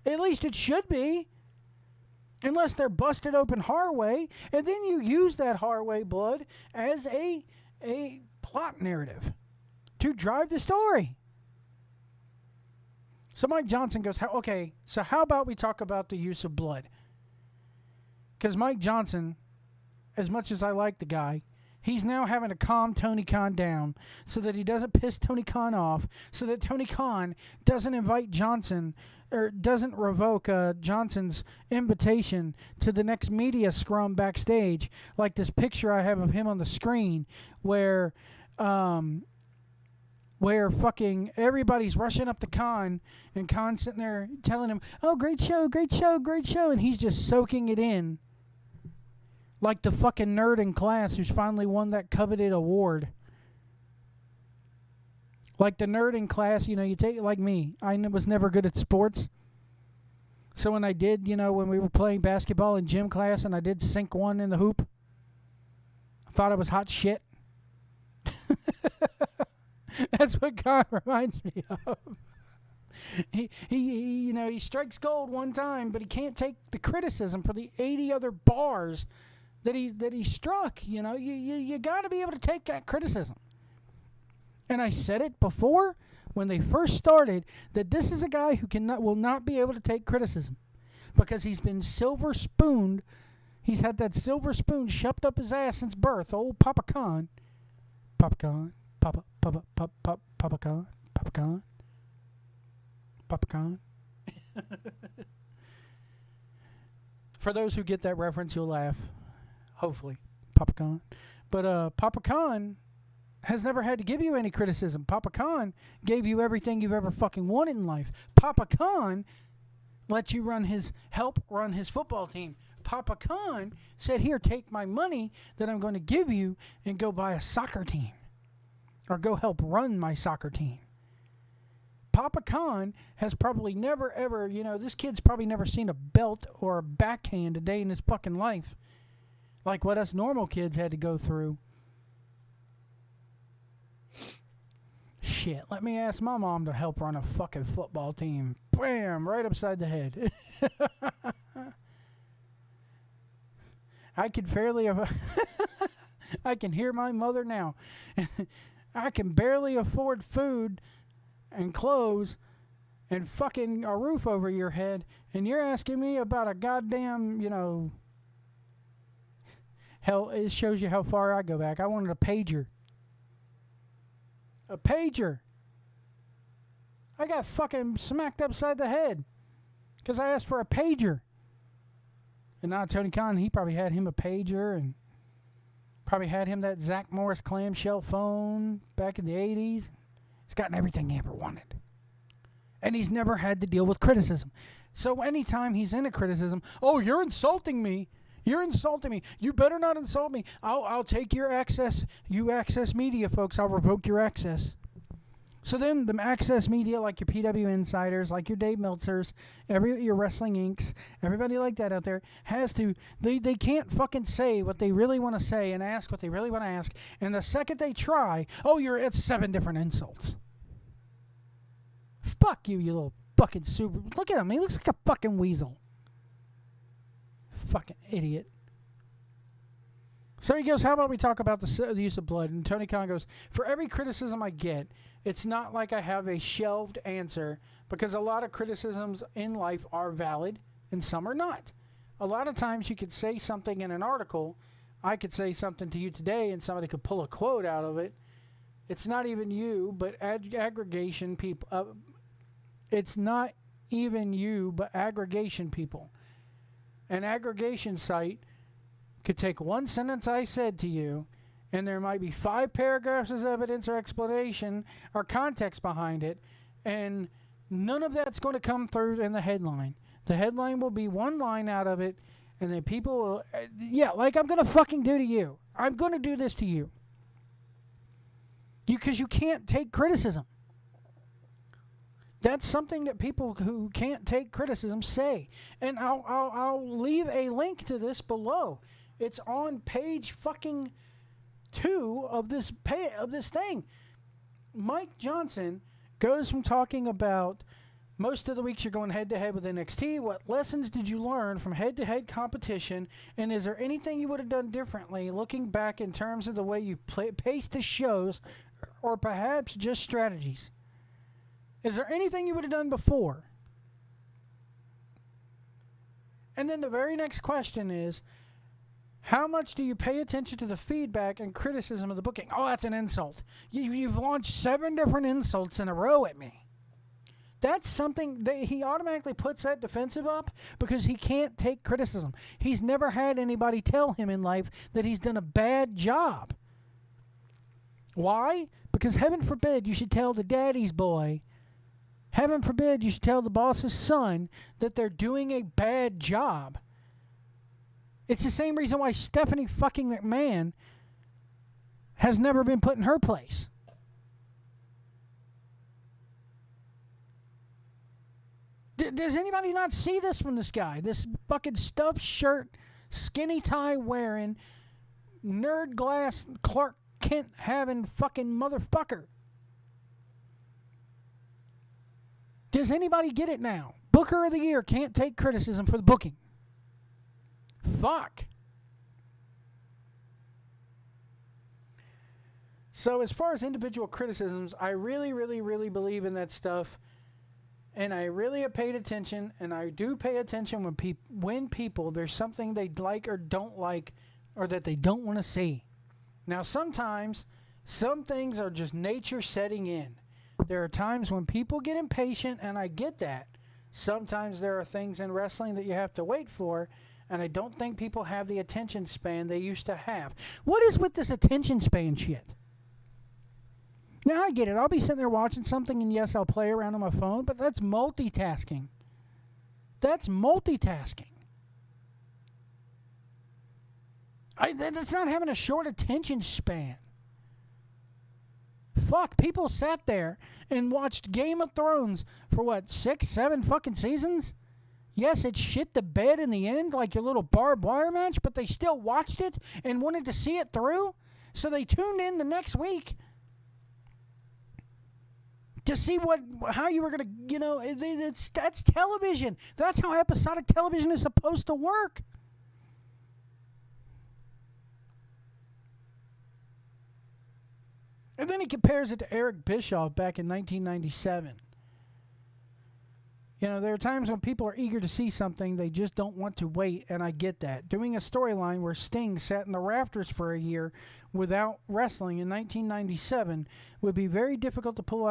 At least it should be. Unless they're busted open Harway, and then you use that Harway blood as a plot narrative to drive the story. So Mike Johnson goes, okay, so how about we talk about the use of blood? Because Mike Johnson, as much as I like the guy, he's now having to calm Tony Khan down so that he doesn't piss Tony Khan off, so that Tony Khan doesn't invite Johnson or doesn't revoke Johnson's invitation to the next media scrum backstage, like this picture I have of him on the screen where fucking everybody's rushing up to Khan, and Khan's sitting there telling him, oh, great show, great show, great show, and he's just soaking it in like the fucking nerd in class who's finally won that coveted award. Like the nerd in class, you take it like me. I was never good at sports. So when I did, when we were playing basketball in gym class and I did sink one in the hoop, I thought I was hot shit. That's what God reminds me of. He strikes gold one time, but he can't take the criticism for the 80 other bars that he struck. You got to be able to take that criticism. And I said it before when they first started that this is a guy who will not be able to take criticism because he's been silver spooned. He's had that silver spoon shoved up his ass since birth. Old Papa Khan. Papa Khan. Papa Khan. Papa Khan. Papa Khan. For those who get that reference, you'll laugh. Hopefully. Papa Khan. But Papa Khan has never had to give you any criticism. Papa Kahn gave you everything you've ever fucking wanted in life. Papa Kahn let you help run his football team. Papa Kahn said, here, take my money that I'm going to give you and go buy a soccer team. Or go help run my soccer team. Papa Kahn has probably never, ever, this kid's probably never seen a belt or a backhand a day in his fucking life. Like what us normal kids had to go through. Shit, let me ask my mom to help run a fucking football team. Bam, right upside the head. I can barely... I can hear my mother now. I can barely afford food and clothes and fucking a roof over your head, and you're asking me about a goddamn, hell, it shows you how far I go back. I wanted a pager. A pager. I got fucking smacked upside the head because I asked for a pager. And now Tony Kahn, he probably had him a pager and probably had him that Zach Morris clamshell phone back in the 80s. He's gotten everything he ever wanted. And he's never had to deal with criticism. So anytime he's in a criticism, oh, you're insulting me. You're insulting me. You better not insult me. I'll take your access. You access media, folks. I'll revoke your access. So then the access media, like your PW Insiders, like your Dave Meltzers, your Wrestling Incs, everybody like that out there, has to, they can't fucking say what they really want to say and ask what they really want to ask. And the second they try, oh, it's 7 different insults. Fuck you, you little fucking super. Look at him. He looks like a fucking weasel. Fucking idiot. So he goes, how about we talk about the use of blood? And Tony Khan goes, for every criticism I get, it's not like I have a shelved answer, because a lot of criticisms in life are valid and some are not. A lot of times you could say something in an article. I could say something to you today and somebody could pull a quote out of it. It's not even you, but aggregation people. It's not even you, but aggregation people. An aggregation site could take one sentence I said to you, and there might be 5 paragraphs as evidence or explanation or context behind it, and none of that's going to come through in the headline. The headline will be one line out of it, and then people will, like I'm going to fucking do to you. I'm going to do this to you. Because you can't take criticism. That's something that people who can't take criticism say. And I'll leave a link to this below. It's on page fucking 2 of this thing. Mike Johnson goes from talking about most of the weeks you're going head-to-head with NXT. What lessons did you learn from head-to-head competition? And is there anything you would have done differently looking back in terms of the way you paced the shows, or perhaps just strategies? Is there anything you would have done before? And then the very next question is, how much do you pay attention to the feedback and criticism of the booking? Oh, that's an insult. You've launched 7 different insults in a row at me. That's something that he automatically puts that defensive up because he can't take criticism. He's never had anybody tell him in life that he's done a bad job. Why? Because heaven forbid you should tell the daddy's boy, heaven forbid you should tell the boss's son that they're doing a bad job. It's the same reason why Stephanie fucking McMahon has never been put in her place. Does anybody not see this from this guy? This fucking stuffed shirt, skinny tie wearing, nerd glass Clark Kent having fucking motherfucker. Does anybody get it now? Booker of the Year can't take criticism for the booking. Fuck. So as far as individual criticisms, I really, really, really believe in that stuff. And I really have paid attention, and I do pay attention when people, there's something they like or don't like, or that they don't want to see. Now, sometimes, some things are just nature setting in. There are times when people get impatient, and I get that. Sometimes there are things in wrestling that you have to wait for, and I don't think people have the attention span they used to have. What is with this attention span shit? Now, I get it. I'll be sitting there watching something, and yes, I'll play around on my phone, but that's multitasking. That's multitasking. That's not having a short attention span. Fuck, people sat there and watched Game of Thrones for what, 6, 7 fucking seasons? Yes, it shit the bed in the end like your little barbed wire match, but they still watched it and wanted to see it through. So they tuned in the next week to see how you were going to, that's television. That's how episodic television is supposed to work. And then he compares it to Eric Bischoff back in 1997. There are times when people are eager to see something, they just don't want to wait, and I get that. Doing a storyline where Sting sat in the rafters for a year without wrestling in 1997 would be very difficult to pull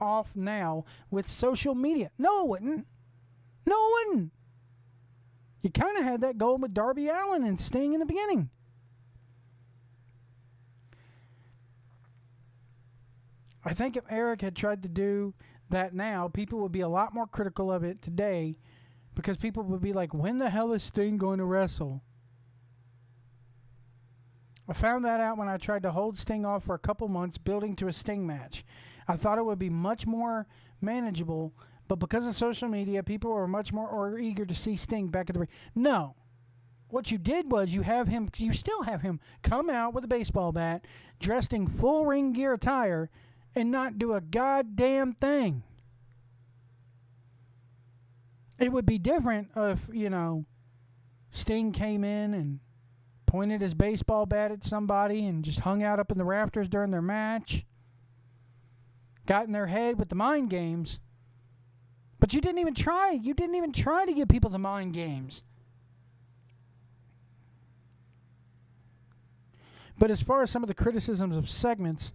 off now with social media. No, it wouldn't. No, it wouldn't. You kind of had that going with Darby Allin and Sting in the beginning. I think if Eric had tried to do that now, people would be a lot more critical of it today because people would be like, when the hell is Sting going to wrestle? I found that out when I tried to hold Sting off for a couple months building to a Sting match. I thought it would be much more manageable, but because of social media, people were much more eager to see Sting back at the ring. No. What you did was you still have him come out with a baseball bat, dressed in full ring gear attire, and not do a goddamn thing. It would be different if, Sting came in and pointed his baseball bat at somebody and just hung out up in the rafters during their match. Got in their head with the mind games. But you didn't even try. You didn't even try to give people the mind games. But as far as some of the criticisms of segments,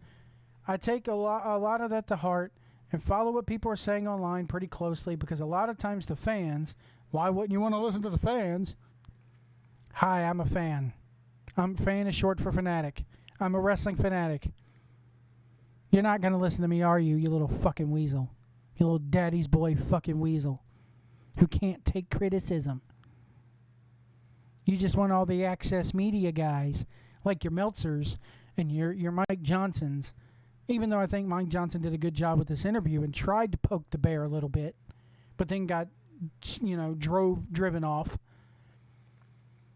I take a lot of that to heart and follow what people are saying online pretty closely because a lot of times the fans, why wouldn't you want to listen to the fans? Hi, I'm a fan. Fan is short for fanatic. I'm a wrestling fanatic. You're not going to listen to me, are you, you little fucking weasel? You little daddy's boy fucking weasel who can't take criticism. You just want all the access media guys like your Meltzers and your Mike Johnsons. Even though I think Mike Johnson did a good job with this interview and tried to poke the bear a little bit, but then got, driven off.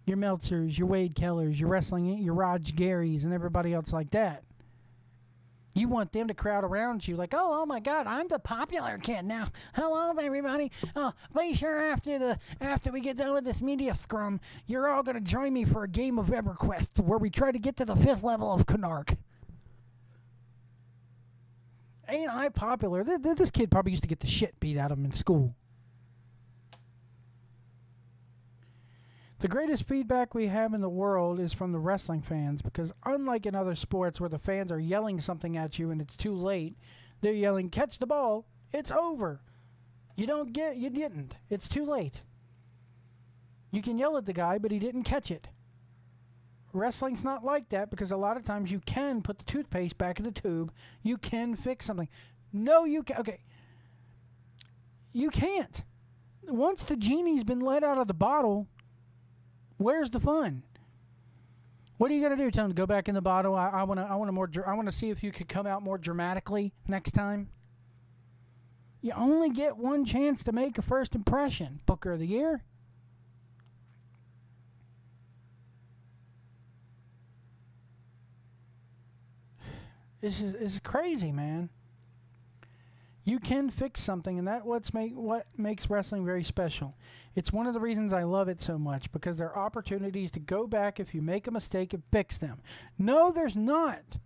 Your Meltzers, your Wade Kellers, your wrestling, your Raj Garys, and everybody else like that. You want them to crowd around you like, oh my God, I'm the popular kid now. Hello, everybody. Oh, be sure after we get done with this media scrum, you're all going to join me for a game of EverQuest where we try to get to the 5th level of Canark. Ain't I popular? This kid probably used to get the shit beat out of him in school. The greatest feedback we have in the world is from the wrestling fans because unlike in other sports where the fans are yelling something at you and it's too late, they're yelling, catch the ball, it's over. You didn't. It's too late. You can yell at the guy, but he didn't catch it. Wrestling's not like that because a lot of times you can put the toothpaste back in the tube. You can fix something. No, you can't. Okay. You can't. Once the genie's been let out of the bottle, where's the fun? What are you gonna do? Tell him to go back in the bottle. I want to see if you could come out more dramatically next time. You only get one chance to make a first impression. Booker of the Year. This is crazy, man. You can fix something, and that's what makes wrestling very special. It's one of the reasons I love it so much, because there are opportunities to go back if you make a mistake and fix them. No, there's not.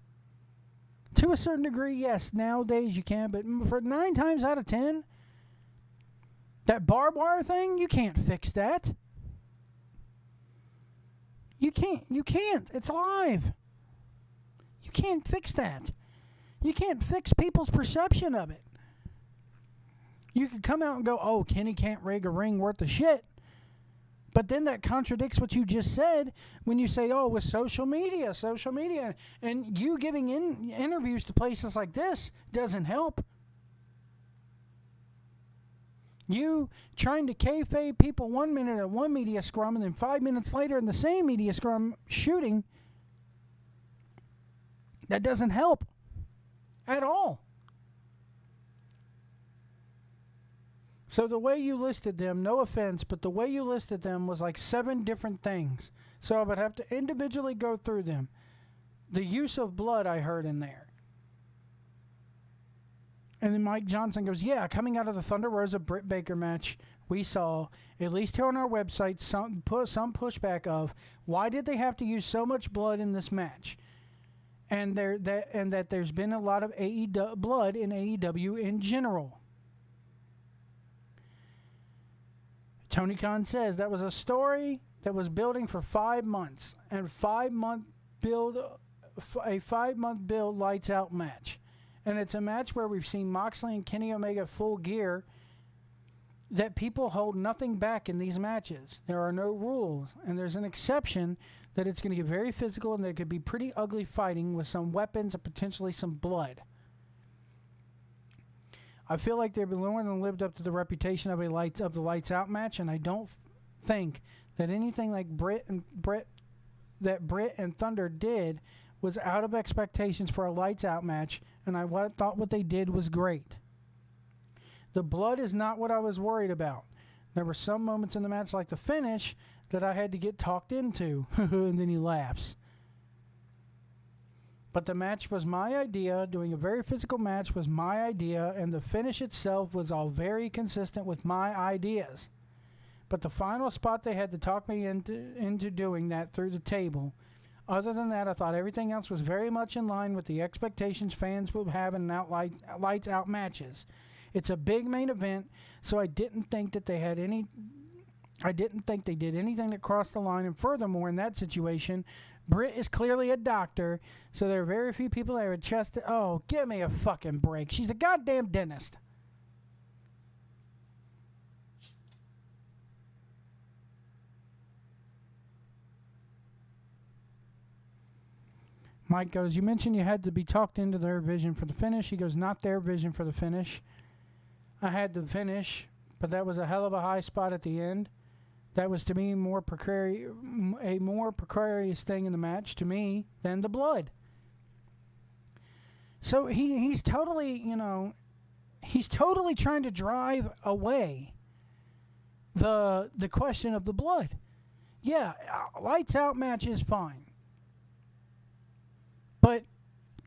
To a certain degree, yes, nowadays you can, but for 9 times out of 10, that barbed wire thing, you can't fix that. You can't. It's live. You can't fix that. You can't fix people's perception of it. You could come out and go, oh, Kenny can't rig a ring worth of shit. But then that contradicts what you just said when you say, oh, with social media, and you giving interviews to places like this doesn't help. You trying to kayfabe people 1 minute at one media scrum and then 5 minutes later in the same media scrum shooting, that doesn't help at all. So the way you listed them, no offense, but the way you listed them was like 7 different things. So I would have to individually go through them. The use of blood I heard in there. And then Mike Johnson goes, yeah, coming out of the Thunder Rosa Britt Baker match, we saw, at least here on our website, some pushback of, why did they have to use so much blood in this match? And that there's been a lot of blood in AEW in general. Tony Kahn says that was a story that was building for 5 months, and a 5-month build lights out match. And it's a match where we've seen Moxley and Kenny Omega full gear, that people hold nothing back in these matches. There are no rules, and there's an exception that it's going to get very physical and there could be pretty ugly fighting with some weapons and potentially some blood. I feel like they've more than lived up to the reputation of the lights out match, and I don't think that anything like Britt and Thunder did was out of expectations for a lights out match, and I thought what they did was great. The blood is not what I was worried about. There were some moments in the match, like the finish, that I had to get talked into, and then he laughs. But the match was my idea. Doing a very physical match was my idea, and the finish itself was all very consistent with my ideas. But the final spot, they had to talk me into doing that through the table. Other than that, I thought everything else was very much in line with the expectations fans would have in lights out matches. It's a big main event, so I didn't think that they did anything that crossed the line. And furthermore, in that situation, Britt is clearly a doctor, so there are very few people that would trust it. Oh, give me a fucking break. She's a goddamn dentist. Mike goes, you mentioned you had to be talked into their vision for the finish. He goes, not their vision for the finish. I had the finish, but that was a hell of a high spot at the end. That was, to me, a more precarious thing in the match, to me, than the blood. So he's totally, he's totally trying to drive away the question of the blood. Yeah, lights out match is fine. But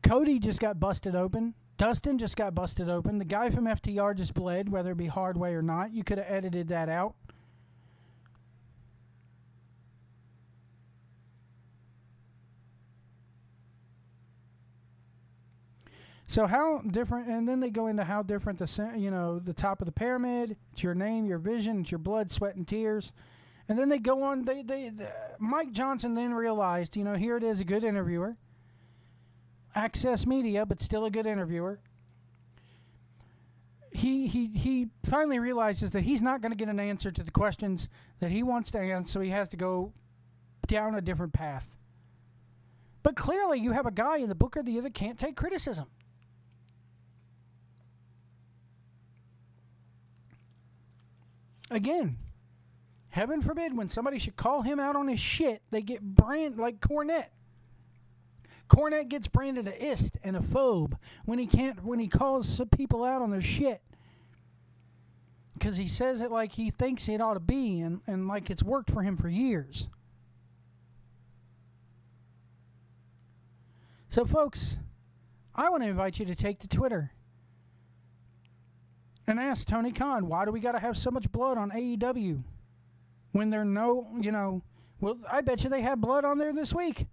Cody just got busted open. Dustin just got busted open. The guy from FTR just bled, whether it be hard way or not. You could have edited that out. So how different, and then they go into how different the top of the pyramid, it's your name, your vision, it's your blood, sweat, and tears. And then they go on, Mike Johnson then realized, here it is, a good interviewer. Access media, but still a good interviewer. He finally realizes that he's not going to get an answer to the questions that he wants to answer, so he has to go down a different path. But clearly you have a guy in the Booker the that can't take criticism. Again, heaven forbid when somebody should call him out on his shit, they get branded like Cornette. Cornette gets branded a ist and a phobe when he calls some people out on their shit. Because he says it like he thinks it ought to be and like it's worked for him for years. So folks, I want to invite you to take to Twitter and ask Tony Kahn, why do we got to have so much blood on AEW? When there are well, I bet you they have blood on there this week.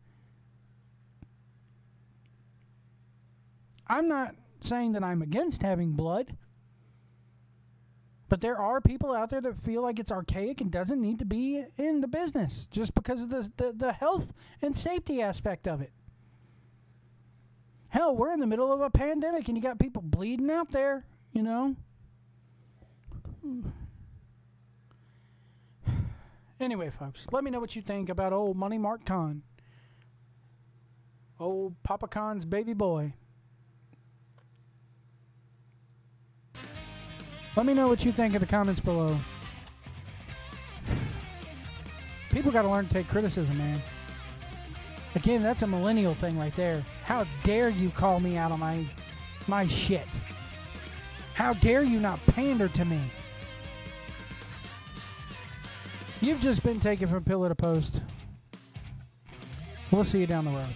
I'm not saying that I'm against having blood, but there are people out there that feel like it's archaic and doesn't need to be in the business just because of the health and safety aspect of it. Hell, we're in the middle of a pandemic and you got people bleeding out there, Anyway, folks, let me know what you think about old Money Mark Khan. Old Papa Khan's baby boy. Let me know what you think in the comments below. People got to learn to take criticism, man. Again, that's a millennial thing right there. How dare you call me out on my shit? How dare you not pander to me? You've just been taken from pillar to post. We'll see you down the road.